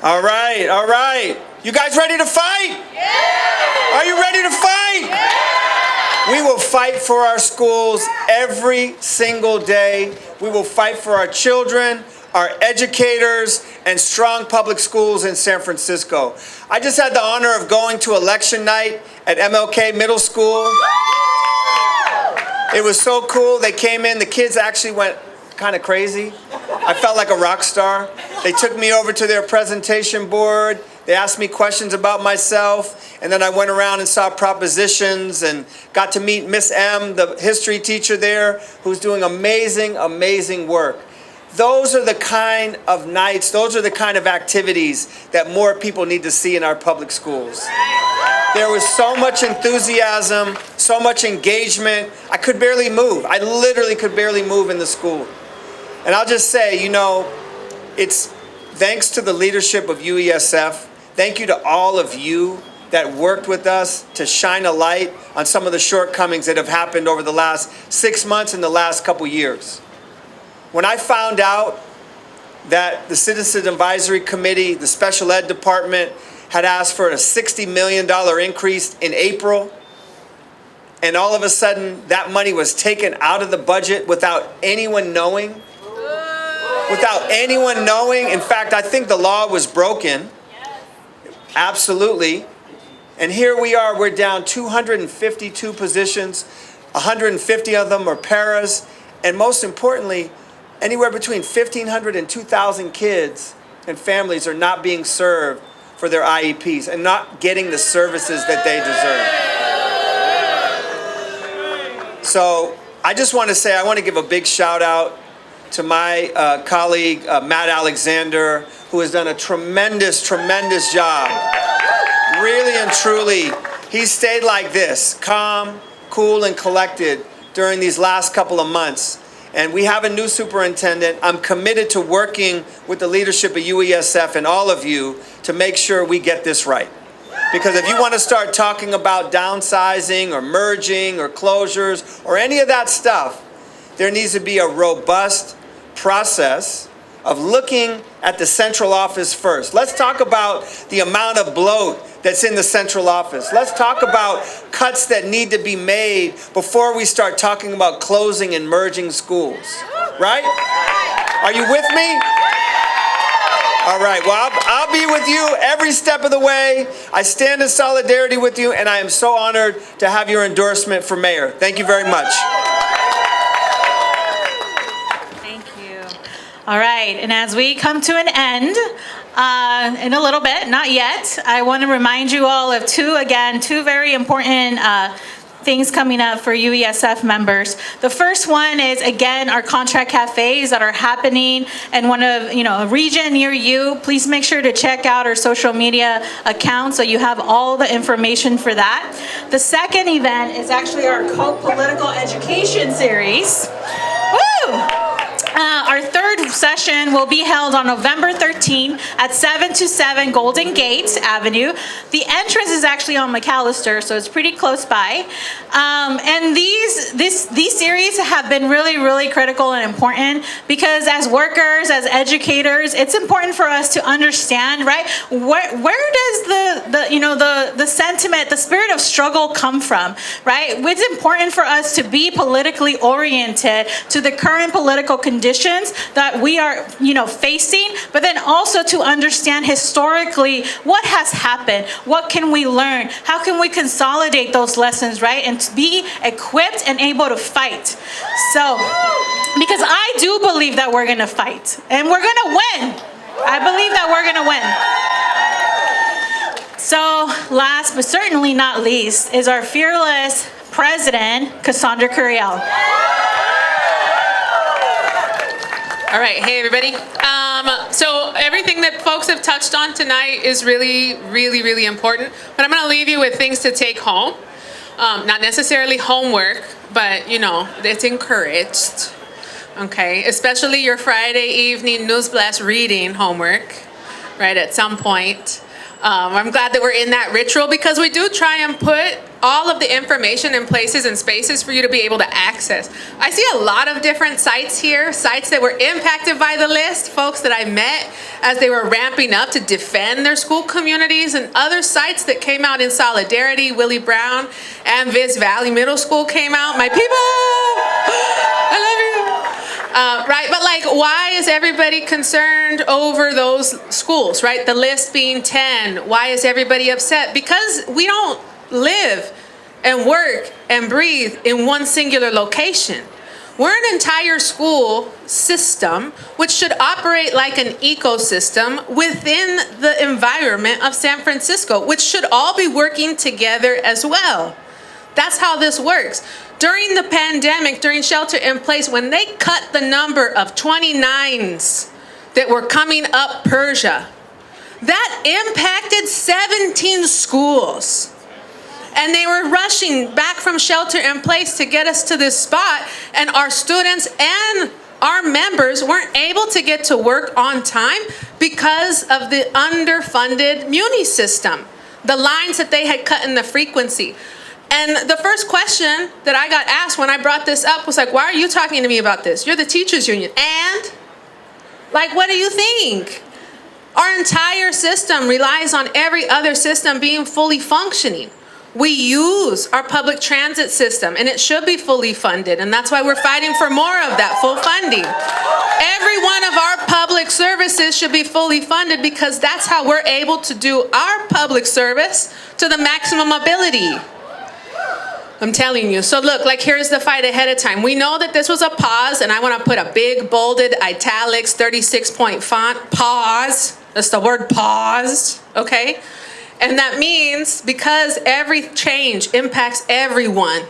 K: All right, all right. You guys ready to fight? Yeah! Are you ready to fight? Yeah! We will fight for our schools every single day. We will fight for our children, our educators, and strong public schools in San Francisco. I just had the honor of going to election night at MLK Middle School. It was so cool. They came in, the kids actually went kind of crazy. I felt like a rock star. They took me over to their presentation board. They asked me questions about myself, and then I went around and saw propositions and got to meet Miss M, the history teacher there, who's doing amazing, amazing work. Those are the kind of nights, those are the kind of activities that more people need to see in our public schools. There was so much enthusiasm, so much engagement. I could barely move. I literally could barely move in the school. And I'll just say, you know, it's thanks to the leadership of UESF. Thank you to all of you that worked with us to shine a light on some of the shortcomings that have happened over the last 6 months and the last couple years. When I found out that the Citizen Advisory Committee, the Special Ed Department, had asked for a $60 million increase in April, and all of a sudden that money was taken out of the budget without anyone knowing. Without anyone knowing. In fact, I think the law was broken. Absolutely. And here we are, we're down 252 positions, 150 of them are paras, and most importantly, anywhere between 1,500 and 2,000 kids and families are not being served for their IEPs and not getting the services that they deserve. So I just want to say, I want to give a big shout out to my colleague, Matt Alexander, who has done a tremendous, tremendous job. Really and truly, he stayed like this, calm, cool, and collected during these last couple of months. And we have a new superintendent. I'm committed to working with the leadership of UESF and all of you to make sure we get this right. Because if you want to start talking about downsizing or merging or closures or any of that stuff, there needs to be a robust process of looking at the central office first. Let's talk about the amount of bloat that's in the central office. Let's talk about cuts that need to be made before we start talking about closing and merging schools. Right? Are you with me? All right, well, I'll be with you every step of the way. I stand in solidarity with you, and I am so honored to have your endorsement for mayor. Thank you very much.
B: All right, and as we come to an end, in a little bit, not yet, I want to remind you all of two very important things coming up for UESF members. The first one is, again, our contract cafes that are happening in one of, a region near you. Please make sure to check out our social media accounts so you have all the information for that. The second event is actually our co-political education series. Woo! Our third session will be held on November 13th at 727 Golden Gate Avenue. The entrance is actually on McAllister, so it's pretty close by. And these series have been really, really critical and important because as workers, as educators, it's important for us to understand, right? Where does the sentiment, the spirit of struggle come from, right? It's important for us to be politically oriented to the current political conditions that we are, facing, but then also to understand historically what has happened, what can we learn, how can we consolidate those lessons, right? And to be equipped and able to fight. So, because I do believe that we're gonna fight and we're gonna win. I believe that we're gonna win. So, last but certainly not least is our fearless president, Cassandra Curiel.
L: All right, hey everybody. So everything that folks have touched on tonight is really, really, really important. But I'm gonna leave you with things to take home. Not necessarily homework, but it's encouraged. Okay, especially your Friday evening news blast reading homework, right, at some point. I'm glad that we're in that ritual because we do try and put all of the information in places and spaces for you to be able to access. I see a lot of different sites here, sites that were impacted by the list, folks that I met as they were ramping up to defend their school communities, and other sites that came out in solidarity. Willie Brown and Viz Valley Middle School came out. My people, I love you. Right, but why is everybody concerned over those schools, right? The list being 10. Why is everybody upset? Because we don't live and work and breathe in one singular location. We're an entire school system which should operate like an ecosystem within the environment of San Francisco, which should all be working together as well. That's how this works. During the pandemic, during shelter in place, when they cut the number of 29s that were coming up Persia, that impacted 17 schools. And they were rushing back from shelter in place to get us to this spot, and our students and our members weren't able to get to work on time because of the underfunded Muni system, the lines that they had cut in the frequency. And the first question that I got asked when I brought this up was why are you talking to me about this? You're the teachers union. And what do you think? Our entire system relies on every other system being fully functioning. We use our public transit system, and it should be fully funded, and that's why we're fighting for more of that full funding. Every one of our public services should be fully funded because that's how we're able to do our public service to the maximum ability. I'm telling you. So look, here's the fight ahead of time. We know that this was a pause, and I want to put a big, bolded, italics, 36-point font, pause. That's the word pause, okay? And that means because every change impacts everyone,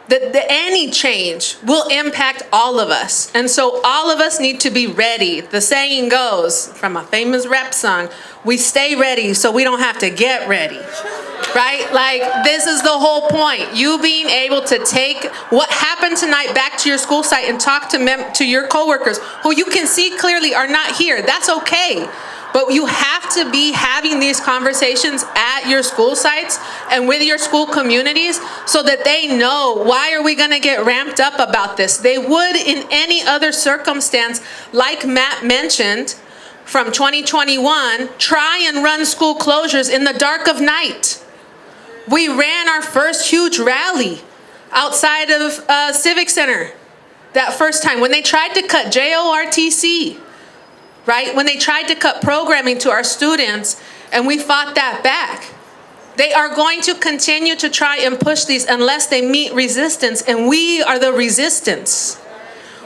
L: that any change will impact all of us. And so all of us need to be ready. The saying goes, from a famous rap song, we stay ready so we don't have to get ready, right? This is the whole point. You being able to take what happened tonight back to your school site and talk to your coworkers who you can see clearly are not here. That's okay. But you have to be having these conversations at your school sites and with your school communities so that they know, why are we going to get ramped up about this? They would in any other circumstance, like Matt mentioned, from 2021, try and run school closures in the dark of night. We ran our first huge rally outside of Civic Center that first time when they tried to cut JORTC. Right? When they tried to cut programming to our students, and we fought that back. They are going to continue to try and push these unless they meet resistance, and we are the resistance.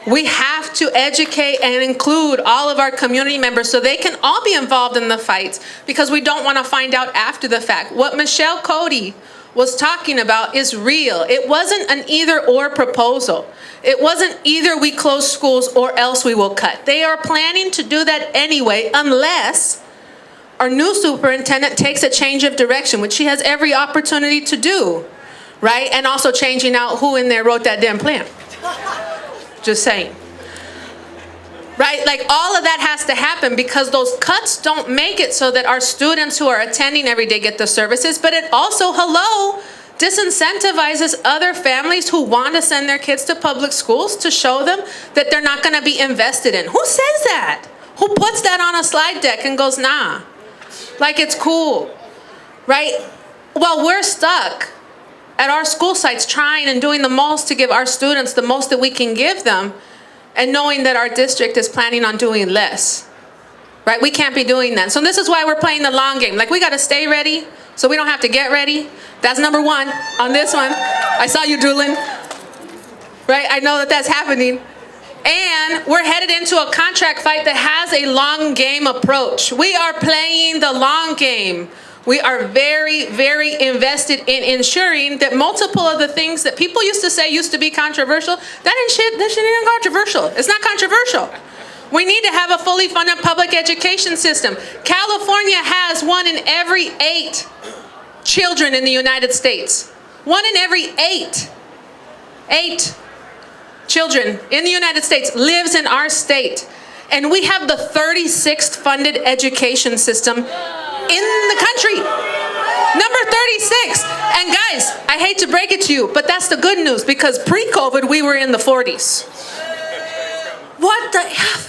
L: We have to educate and include all of our community members so they can all be involved in the fights, because we don't want to find out after the fact. What Michelle Cody was talking about is real. It wasn't an either-or proposal. It wasn't either we close schools or else we will cut. They are planning to do that anyway, unless our new superintendent takes a change of direction, which she has every opportunity to do, right? And also changing out who in there wrote that damn plan. Just saying. Right? Like all of that has to happen because those cuts don't make it so that our students who are attending every day get the services, but it also, disincentivizes other families who want to send their kids to public schools to show them that they're not going to be invested in. Who says that? Who puts that on a slide deck and goes, nah, like it's cool, right? Well, we're stuck at our school sites trying and doing the most to give our students the most that we can give them, and knowing that our district is planning on doing less, right? We can't be doing that. So this is why we're playing the long game. Like, we got to stay ready so we don't have to get ready. That's number one on this one. I saw you drooling, right? I know that that's happening. And we're headed into a contract fight that has a long game approach. We are playing the long game. We are very, very invested in ensuring that multiple of the things that people used to say used to be controversial, that shit isn't controversial. It's not controversial. We need to have a fully funded public education system. California has 1 in every 8 children in the United States. 1 in every 8 children in the United States lives in our state. And we have the 36th funded education system in the country. Number 36. And guys, I hate to break it to you, but that's the good news, because pre-COVID we were in the 40s. What the F?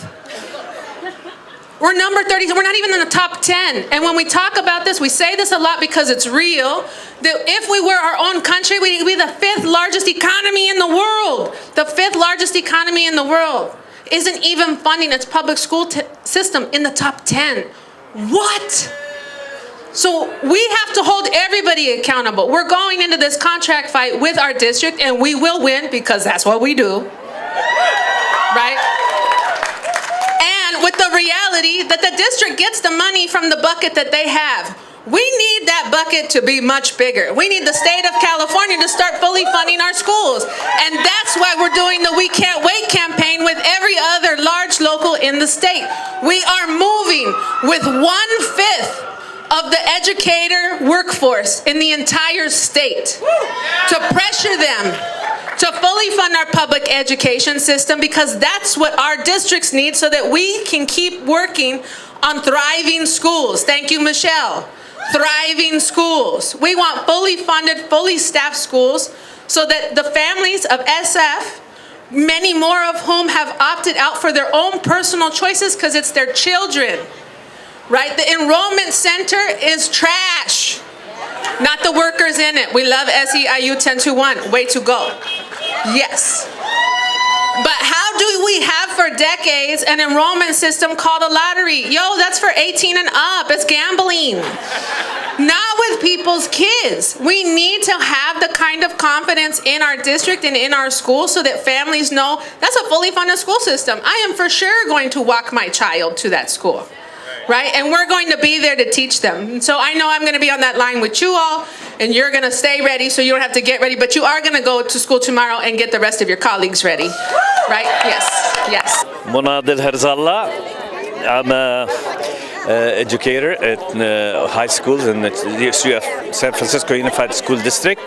L: We're number 30. We're not even in the top 10. And when we talk about this, we say this a lot because it's real, that if we were our own country, we'd be the 5th largest economy in the world. The 5th largest economy in the world isn't even funding its public school system in the top 10. What? So we have to hold everybody accountable. We're going into this contract fight with our district, and we will win because that's what we do, right? And with the reality that the district gets the money from the bucket that they have. We need that bucket to be much bigger. We need the state of California to start fully funding our schools. And that's why we're doing the We Can't Wait campaign with every other large local in the state. We are moving with 1/5 of the educator workforce in the entire state to pressure them to fully fund our public education system, because that's what our districts need so that we can keep working on thriving schools. Thank you, Michelle. Thriving schools. We want fully funded, fully staffed schools so that the families of SF, many more of whom have opted out for their own personal choices because it's their children, right? The enrollment center is trash, not the workers in it. We love SEIU 1021, way to go. Yes. But how do we have for decades an enrollment system called a lottery? Yo, that's for 18 and up. It's gambling. Not with people's kids. We need to have the kind of confidence in our district and in our schools so that families know that's a fully funded school system. I am for sure going to walk my child to that school, right? And we're going to be there to teach them. And so I know I'm going to be on that line with you all, and you're going to stay ready so you don't have to get ready, but you are going to go to school tomorrow and get the rest of your colleagues ready, right? Yes, yes.
M: Munadil Herzallah. I'm an educator at high schools in the USF San Francisco Unified School District.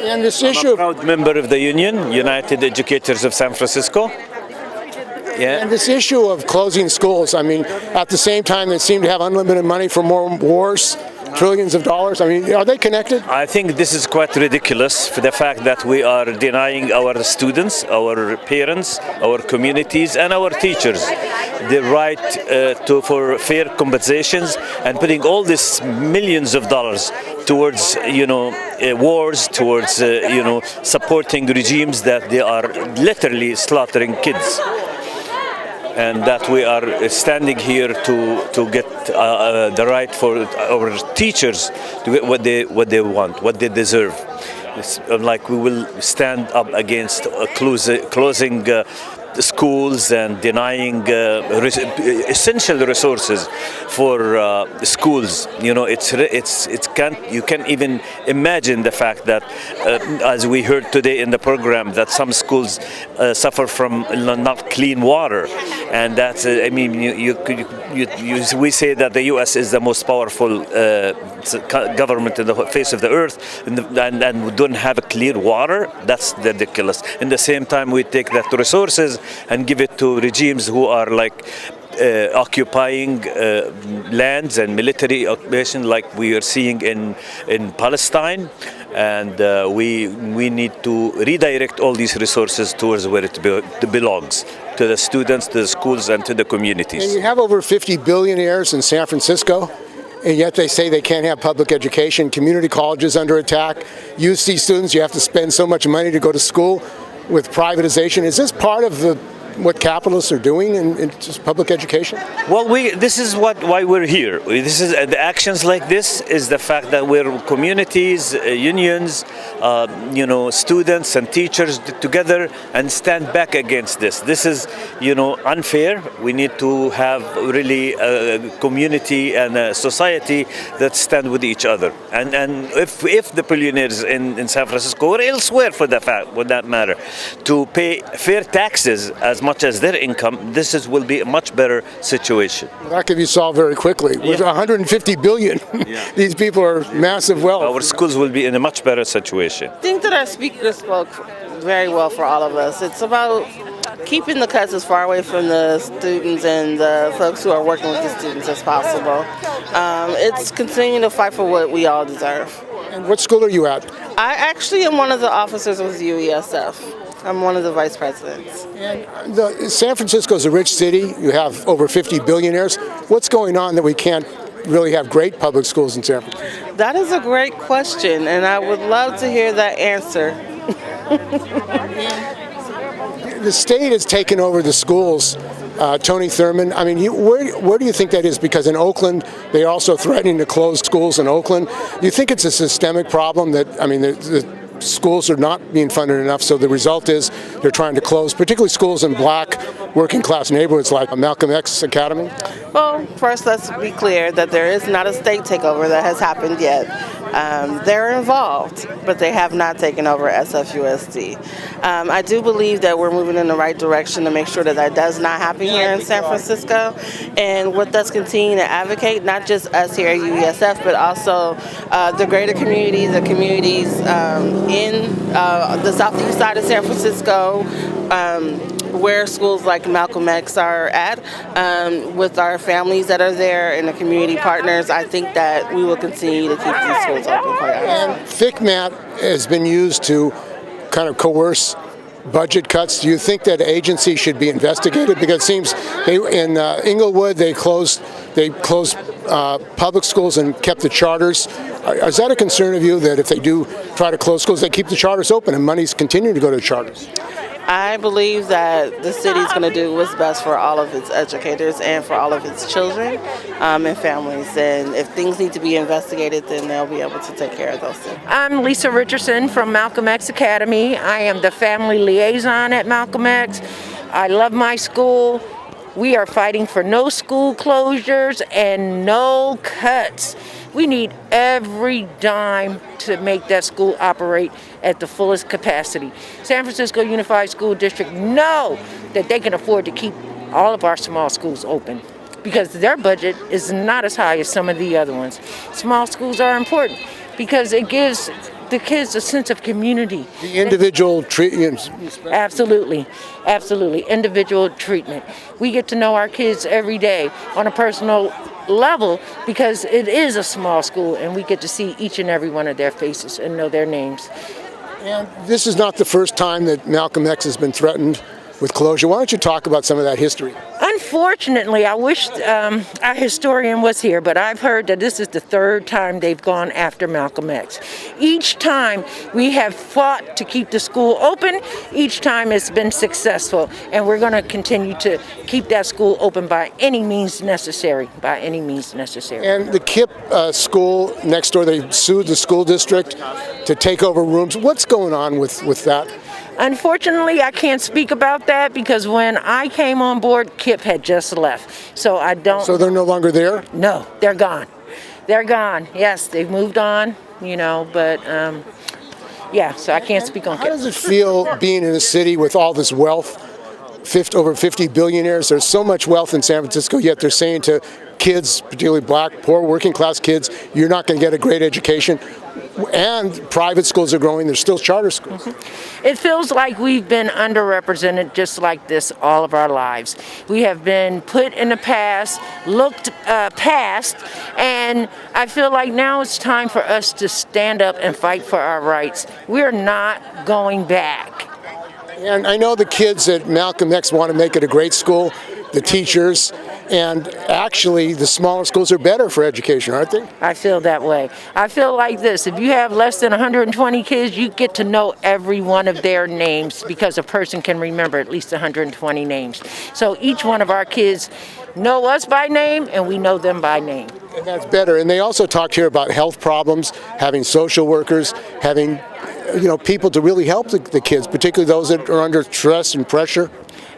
N: And this
M: I'm
N: issue,
M: a proud member of the union, United Educators of San Francisco. Yeah.
N: and this issue of closing schools, I mean, at the same time they seem to have unlimited money for more wars, trillions of dollars. I mean, are they connected?
M: I think this is quite ridiculous for the fact that we are denying our students, our parents, our communities, and our teachers the right for fair compensations, and putting all these millions of dollars towards, wars, towards, supporting regimes that they are literally slaughtering kids. And that we are standing here to get the right for our teachers to get what they want, what they deserve. It's like we will stand up against closing schools and denying essential resources for schools. You know, you can't even imagine the fact that, as we heard today in the program, that some schools suffer from not clean water, and that's I mean, we say that the U.S. is the most powerful government in the face of the earth, and we don't have a clean water. That's ridiculous. In the same time, we take that resources and give it to regimes who are like occupying lands and military occupation, like we are seeing in Palestine. And we need to redirect all these resources towards where it belongs, to the students, to the schools, and to the communities.
N: And you have over 50 billionaires in San Francisco, and yet they say they can't have public education. Community colleges under attack. UC students, you have to spend so much money to go to school with privatization. Is this part of what capitalists are doing in just public education?
M: Well, this is why we're here. This is the actions like this is the fact that we're communities, unions, students and teachers together and stand back against this. This is, unfair. We need to have really a community and a society that stand with each other. And if the billionaires in San Francisco or elsewhere for that matter, to pay fair taxes as much as their income, will be a much better situation.
N: That could be solved very quickly. With 150 billion, these people are massive wealth.
M: Our schools will be in a much better situation.
O: I think that our speaker spoke very well for all of us. It's about keeping the cuts as far away from the students and the folks who are working with the students as possible. It's continuing to fight for what we all deserve.
N: And what school are you at?
O: I actually am one of the officers with UESF. I'm one of the vice presidents.
N: And San Francisco is a rich city. You have over 50 billionaires. What's going on that we can't really have great public schools in San Francisco?
O: That is a great question, and I would love to hear that answer.
N: The state has taken over the schools. Tony Thurmond, I mean, where do you think that is? Because in Oakland, they're also threatening to close schools in Oakland. Do you think it's a systemic problem that, the schools are not being funded enough, so the result is they're trying to close, particularly schools in black working class neighborhoods like Malcolm X Academy?
O: Well, first let's be clear that there is not a state takeover that has happened yet. They're involved, but they have not taken over SFUSD. I do believe that we're moving in the right direction to make sure that does not happen here in San Francisco. And with us continue to advocate, not just us here at UESF, but also the greater community, the communities in the southeast side of San Francisco, where schools like Malcolm X are at, with our families that are there and the community partners. I think that we will continue to keep these schools open quite honestly.
N: FCMAT has been used to kind of coerce budget cuts. Do you think that agency should be investigated? Because it seems in Inglewood they closed public schools and kept the charters. Is that a concern of you, that if they do try to close schools, they keep the charters open and money's continuing to go to charters?
O: I believe that the city is going to do what's best for all of its educators and for all of its children and families. And if things need to be investigated, then they'll be able to take care of those things.
P: I'm Lisa Richardson from Malcolm X Academy. I am the family liaison at Malcolm X. I love my school. We are fighting for no school closures and no cuts. We need every dime to make that school operate at the fullest capacity. San Francisco Unified School District know that they can afford to keep all of our small schools open because their budget is not as high as some of the other ones. Small schools are important because it gives the kids a sense of community.
N: The individual treatment.
P: Absolutely, absolutely. Individual treatment. We get to know our kids every day on a personal level because it is a small school and we get to see each and every one of their faces and know their names.
N: And this is not the first time that Malcolm X has been threatened with closure. Why don't you talk about some of that history?
P: Unfortunately, I wish our historian was here, but I've heard that this is the third time they've gone after Malcolm X. Each time we have fought to keep the school open, each time it's been successful, and we're going to continue to keep that school open by any means necessary, And
N: the KIPP school next door, they sued the school district to take over rooms. What's going on with that?
P: Unfortunately, I can't speak about that because when I came on board, Kip had just left. So I don't.
N: So they're no longer there?
P: No, they're gone. They're gone. Yes, they've moved on, but yeah, so I can't speak on Kip.
N: How does it feel being in a city with all this wealth, over 50 billionaires? There's so much wealth in San Francisco, yet they're saying to kids, particularly black, poor, working class kids, you're not going to get a great education. And private schools are growing. There's still charter schools.
P: It feels like we've been underrepresented just like this all of our lives. We have been put in the past, looked past, and I feel like now it's time for us to stand up and fight for our rights. We're not going back.
N: And I know the kids at Malcolm X want to make it a great school, the teachers, and actually the smaller schools are better for education, aren't they?
P: I feel that way. I feel like this. If you have less than 120 kids, you get to know every one of their names because a person can remember at least 120 names. So each one of our kids know us by name and we know them by name.
N: And that's better. And they also talked here about health problems, having social workers, having people to really help the kids, particularly those that are under stress and pressure.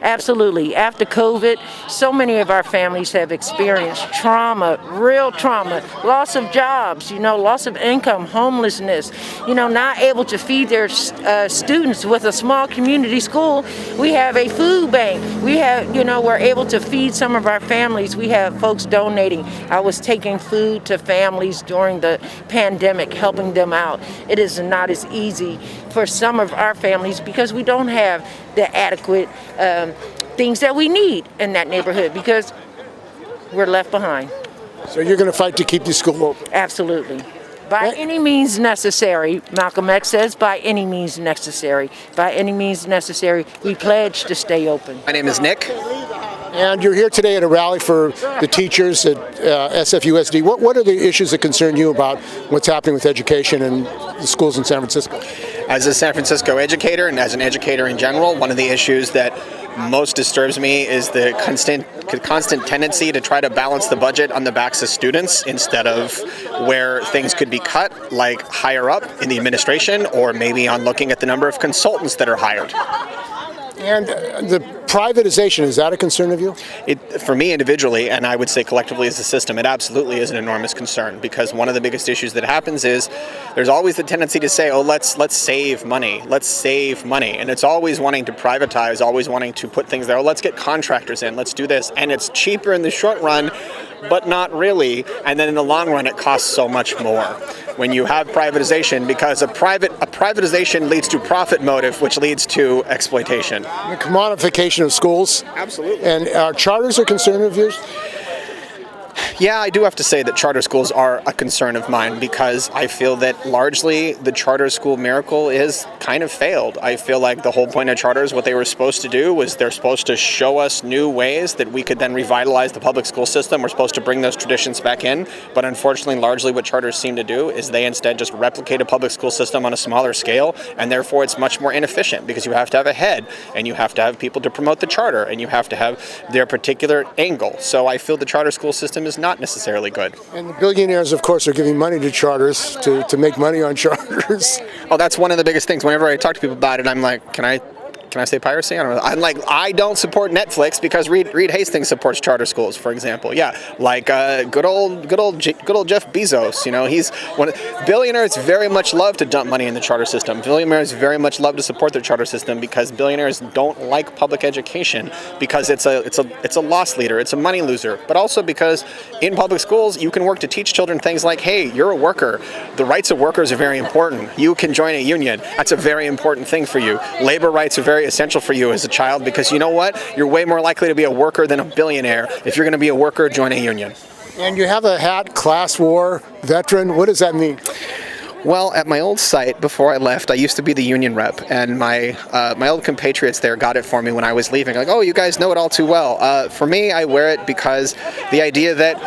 P: Absolutely. After COVID, so many of our families have experienced trauma, real trauma, loss of jobs, loss of income, homelessness, not able to feed their students. With a small community school, we have a food bank. We have, we're able to feed some of our families. We have folks donating. I was taking food to families during the pandemic, helping them out. It is not as easy for some of our families because we don't have the adequate things that we need in that neighborhood because we're left behind.
N: So you're going to fight to keep the school open?
P: Absolutely. By any means necessary, Malcolm X says, by any means necessary. By any means necessary, we pledge to stay open.
Q: My name is Nick.
N: And you're here today at a rally for the teachers at SFUSD. What are the issues that concern you about what's happening with education and the schools in San Francisco?
Q: As a San Francisco educator and as an educator in general, one of the issues that most disturbs me is the constant tendency to try to balance the budget on the backs of students instead of where things could be cut, like higher up in the administration or maybe on looking at the number of consultants that are hired.
N: And the privatization, is that a concern of you?
Q: For me individually, and I would say collectively as a system, it absolutely is an enormous concern because one of the biggest issues that happens is there's always the tendency to say, oh, let's save money, and it's always wanting to privatize, always wanting to put things there, oh, let's get contractors in, let's do this, and it's cheaper in the short run, but not really, and then in the long run it costs so much more. When you have privatization, because a privatization leads to profit motive, which leads to exploitation.
N: The commodification of schools.
Q: Absolutely.
N: And charters are a concern of yours?
Q: Yeah, I do have to say that charter schools are a concern of mine because I feel that largely the charter school miracle is kind of failed. I feel like the whole point of charters, what they were supposed to do was they're supposed to show us new ways that we could then revitalize the public school system. We're supposed to bring those traditions back in, but unfortunately, largely what charters seem to do is they instead just replicate a public school system on a smaller scale, and therefore it's much more inefficient because you have to have a head, and you have to have people to promote the charter, and you have to have their particular angle. So I feel the charter school system is not necessarily good.
N: And the billionaires, of course, are giving money to charters to make money on charters.
Q: Oh, that's one of the biggest things. Whenever I talk to people about it, I'm like, can I say piracy? I don't know. I'm like, I don't support Netflix because Reed Hastings supports charter schools, for example. Yeah, like good old Jeff Bezos. He's billionaires very much love to dump money in the charter system. Billionaires very much love to support their charter system because billionaires don't like public education because it's a loss leader, it's a money loser, but also because in public schools you can work to teach children things like, hey, you're a worker. The rights of workers are very important. You can join a union. That's a very important thing for you. Labor rights are very essential for you as a child because you know what? You're way more likely to be a worker than a billionaire. If you're going to be a worker, join a union.
N: And you have a hat, class war, veteran. What does that mean?
Q: Well, at my old site, before I left, I used to be the union rep, and my old compatriots there got it for me when I was leaving. Like, oh, you guys know it all too well. For me, I wear it because the idea that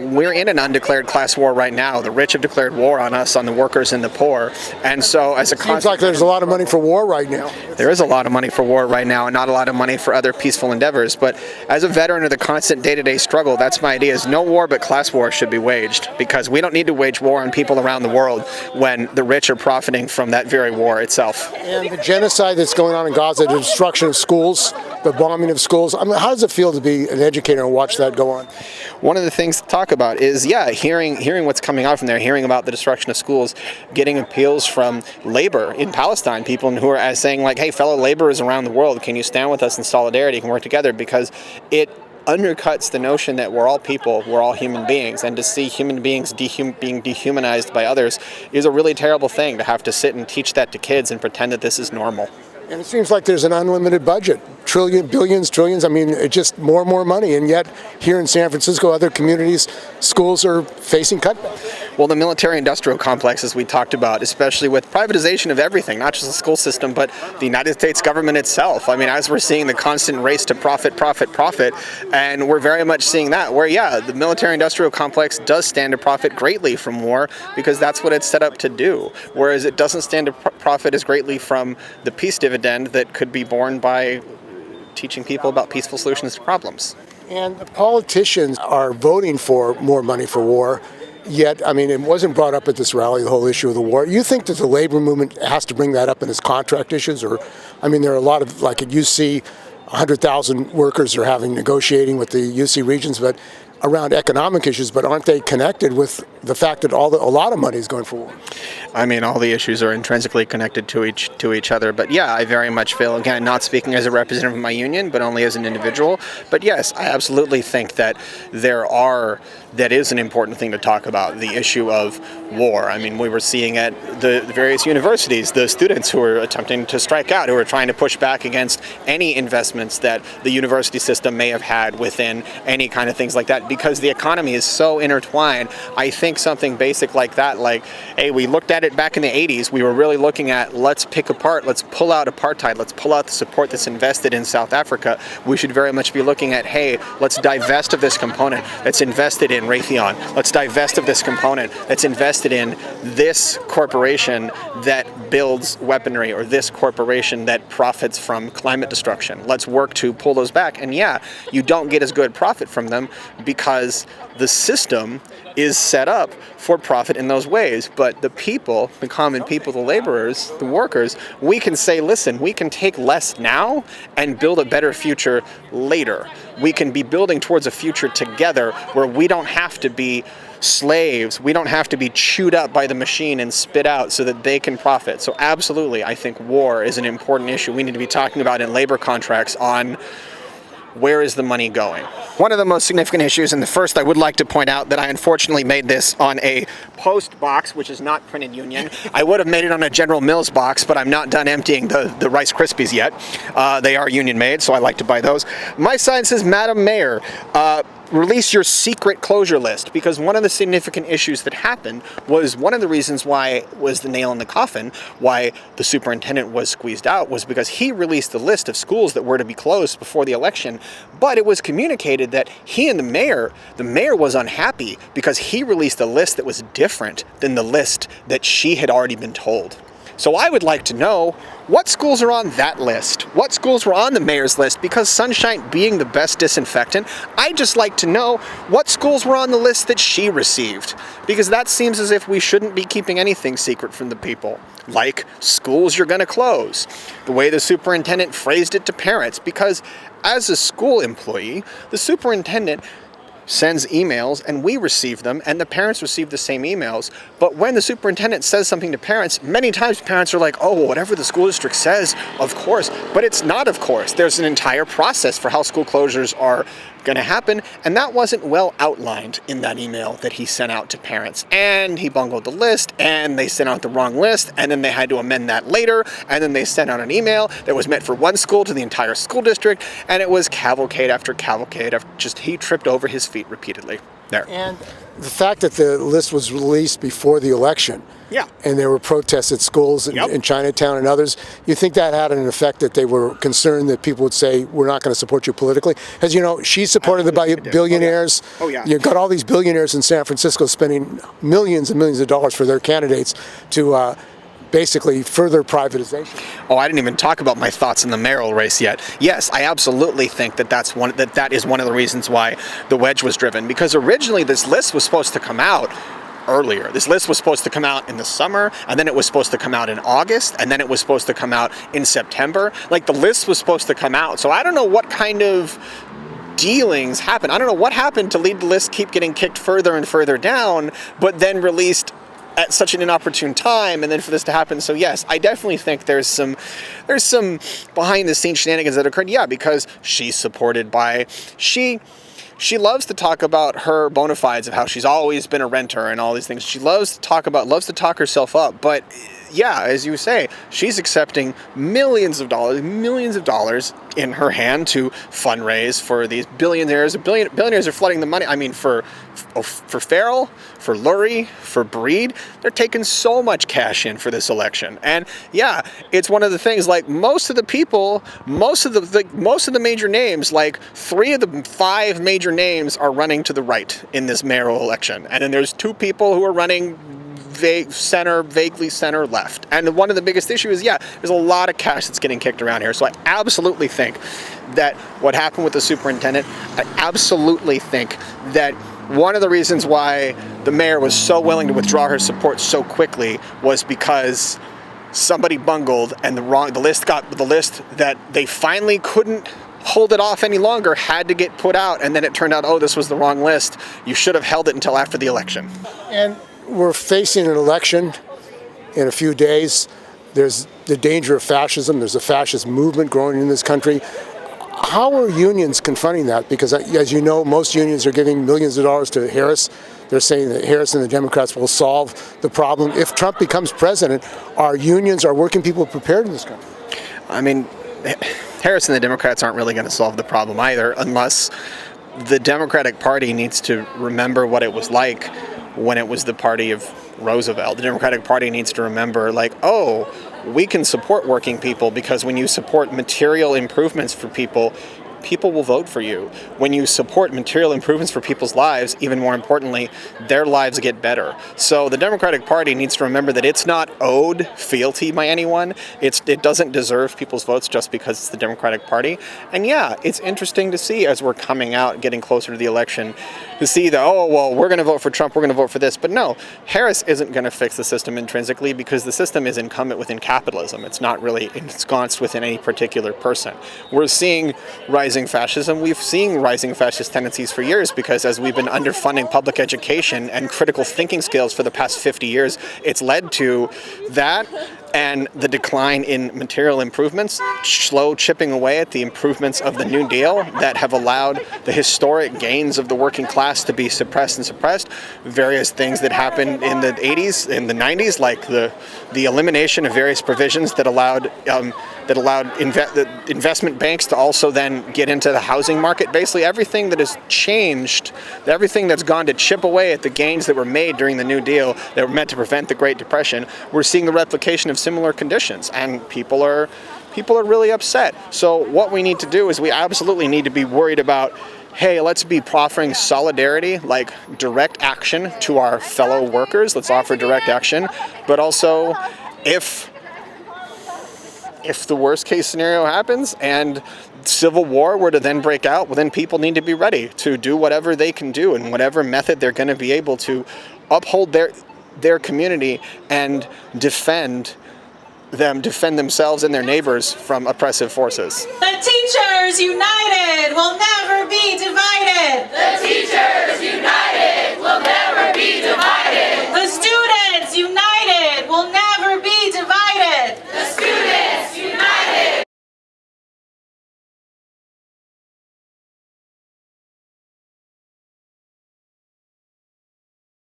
Q: we're in an undeclared class war right now. The rich have declared war on us, on the workers and the poor. And so as a
N: Seems like there's a lot of money for war right now.
Q: There is a lot of money for war right now and not a lot of money for other peaceful endeavors. But as a veteran of the constant day-to-day struggle, that's my idea, is no war but class war should be waged, because we don't need to wage war on people around the world when the rich are profiting from that very war itself.
N: And the genocide that's going on in Gaza, the destruction of schools, the bombing of schools. I mean, how does it feel to be an educator and watch that go on?
Q: One of the things to talk about is, hearing what's coming out from there, hearing about the destruction of schools, getting appeals from labor in Palestine, people who are saying like, hey, fellow laborers around the world, can you stand with us in solidarity, can work together, because it undercuts the notion that we're all people, we're all human beings, and to see human beings being dehumanized by others is a really terrible thing, to have to sit and teach that to kids and pretend that this is normal.
N: And it seems like there's an unlimited budget, billions, trillions. I mean, it's just more and more money. And yet here in San Francisco, other communities, schools are facing cutbacks.
Q: Well, the military-industrial complex, as we talked about, especially with privatization of everything, not just the school system, but the United States government itself. I mean, as we're seeing the constant race to profit, and we're very much seeing that, where, the military-industrial complex does stand to profit greatly from war, because that's what it's set up to do, whereas it doesn't stand to profit as greatly from the peace dividend that could be borne by teaching people about peaceful solutions to problems.
N: And the politicians are voting for more money for war. Yet, I mean, it wasn't brought up at this rally, the whole issue of the war. You think that the labor movement has to bring that up in its contract issues? Or, I mean, there are a lot of, like at UC, 100,000 workers are negotiating with the UC regions, but around economic issues, but aren't they connected with the fact that a lot of money is going for war?
Q: I mean, all the issues are intrinsically connected to each other. But I very much feel, again, not speaking as a representative of my union, but only as an individual. But yes, I absolutely think that that is an important thing to talk about, the issue of war. I mean, we were seeing at the various universities, the students who were attempting to strike out, who were trying to push back against any investments that the university system may have had within any kind of things like that, because the economy is so intertwined. I think something basic like that, like, hey, we looked at it back in the 80s, we were really looking at, let's pick apart, let's pull out apartheid, let's pull out the support that's invested in South Africa. We should very much be looking at, hey, let's divest of this component that's invested in Raytheon. Let's divest of this component that's invested in this corporation that builds weaponry, or this corporation that profits from climate destruction. Let's work to pull those back. And you don't get as good profit from them because the system is set up for profit in those ways. But the people, the common people, the laborers, the workers, we can say, listen, we can take less now and build a better future later. We can be building towards a future together where we don't have to be slaves, we don't have to be chewed up by the machine and spit out so that they can profit. So absolutely, I think war is an important issue we need to be talking about in labor contracts on where is the money going. One of the most significant issues, and the first I would like to point out that I unfortunately made this on a Post box, which is not printed union. I would have made it on a General Mills box, but I'm not done emptying the Rice Krispies yet. They are union made, so I like to buy those. My sign says, Madam Mayor, release your secret closure list, because one of the significant issues that happened was one of the reasons why was the nail in the coffin, why the superintendent was squeezed out, was because he released the list of schools that were to be closed before the election, but it was communicated that he and the mayor was unhappy because he released a list that was different than the list that she had already been told. So I would like to know what schools are on that list, what schools were on the mayor's list, because sunshine being the best disinfectant, I'd just like to know what schools were on the list that she received, because that seems as if we shouldn't be keeping anything secret from the people, like schools you're going to close, the way the superintendent phrased it to parents, because as a school employee, the superintendent sends emails and we receive them and the parents receive the same emails. But when the superintendent says something to parents, many times parents are like, oh, whatever the school district says, of course. But it's not of course. There's an entire process for how school closures are going to happen, and that wasn't well outlined in that email that he sent out to parents. And he bungled the list, and they sent out the wrong list, and then they had to amend that later, and then they sent out an email that was meant for one school to the entire school district, and it was cavalcade after cavalcade. He tripped over his feet repeatedly. there.
N: And the fact that the list was released before the election,
Q: yeah,
N: and there were protests at schools in Chinatown and others, you think that had an effect that they were concerned that people would say, we're not going to support you politically? As you know, she's supported by billionaires.
Q: Oh, yeah.
N: You've got all these billionaires in San Francisco spending millions and millions of dollars for their candidates to basically further privatization.
Q: Oh, I didn't even talk about my thoughts in the mayoral race yet. Yes, I absolutely think that that is one of the reasons why the wedge was driven, because originally this list was supposed to come out earlier. This list was supposed to come out in the summer, and then it was supposed to come out in August, and then it was supposed to come out in September. Like, the list was supposed to come out. So I don't know what kind of dealings happened. I don't know what happened to lead the list keep getting kicked further and further down, but then released at such an inopportune time, and then for this to happen. So yes, I definitely think there's some behind the scenes shenanigans that occurred. Yeah, because she's supported by, she loves to talk about her bona fides of how she's always been a renter and all these things. She loves to talk herself up. But yeah, as you say, she's accepting millions of dollars in her hand to fundraise for these billionaires. Billionaires are flooding the money. I mean, for Farrell, for Lurie, for Breed, they're taking so much cash in for this election. And yeah, it's one of the things, like, most of the people, most of the major names, like 3 of the 5 major names are running to the right in this mayoral election. And then there's 2 people who are running vaguely center left. And one of the biggest issues is, yeah, there's a lot of cash that's getting kicked around here. So I absolutely think that what happened with the superintendent, I absolutely think that one of the reasons why the mayor was so willing to withdraw her support so quickly was because somebody bungled, and the list that they finally couldn't hold it off any longer had to get put out, and then it turned out, oh, this was the wrong list. You should have held it until after the election.
N: And we're facing an election in a few days. There's the danger of fascism. There's a fascist movement growing in this country. How are unions confronting that? Because, as you know, most unions are giving millions of dollars to Harris. They're saying that Harris and the Democrats will solve the problem. If Trump becomes president, are working people prepared in this country?
Q: I mean, Harris and the Democrats aren't really going to solve the problem either, unless the Democratic Party needs to remember what it was like when it was the party of Roosevelt. The Democratic Party needs to remember, like, oh, we can support working people, because when you support material improvements for people, people will vote for you. When you support material improvements for people's lives, even more importantly, their lives get better. So the Democratic Party needs to remember that it's not owed fealty by anyone. It doesn't deserve people's votes just because it's the Democratic Party. And yeah, it's interesting to see, as we're coming out, getting closer to the election, to see that, oh, well, we're going to vote for Trump, we're going to vote for this. But no, Harris isn't going to fix the system intrinsically, because the system is incumbent within capitalism. It's not really ensconced within any particular person. We're seeing rising fascism. We've seen rising fascist tendencies for years, because as we've been underfunding public education and critical thinking skills for the past 50 years, it's led to that and the decline in material improvements, slow chipping away at the improvements of the New Deal that have allowed the historic gains of the working class to be suppressed. Various things that happened in the 80s, in the 90s, like the elimination of various provisions that allowed investment banks to also then get into the housing market. Basically, everything that has changed, everything that's gone to chip away at the gains that were made during the New Deal that were meant to prevent the Great Depression, we're seeing the replication of similar conditions, and people are really upset. So what we need to do is we absolutely need to be worried about, hey, let's be proffering solidarity, like direct action to our fellow workers. Let's offer direct action. But also, if the worst case scenario happens and civil war were to then break out, well, then people need to be ready to do whatever they can do in whatever method they're going to be able to uphold their community and defend themselves and their neighbors from oppressive forces.
B: The teachers united will never be divided.
A: The teachers united will never be divided.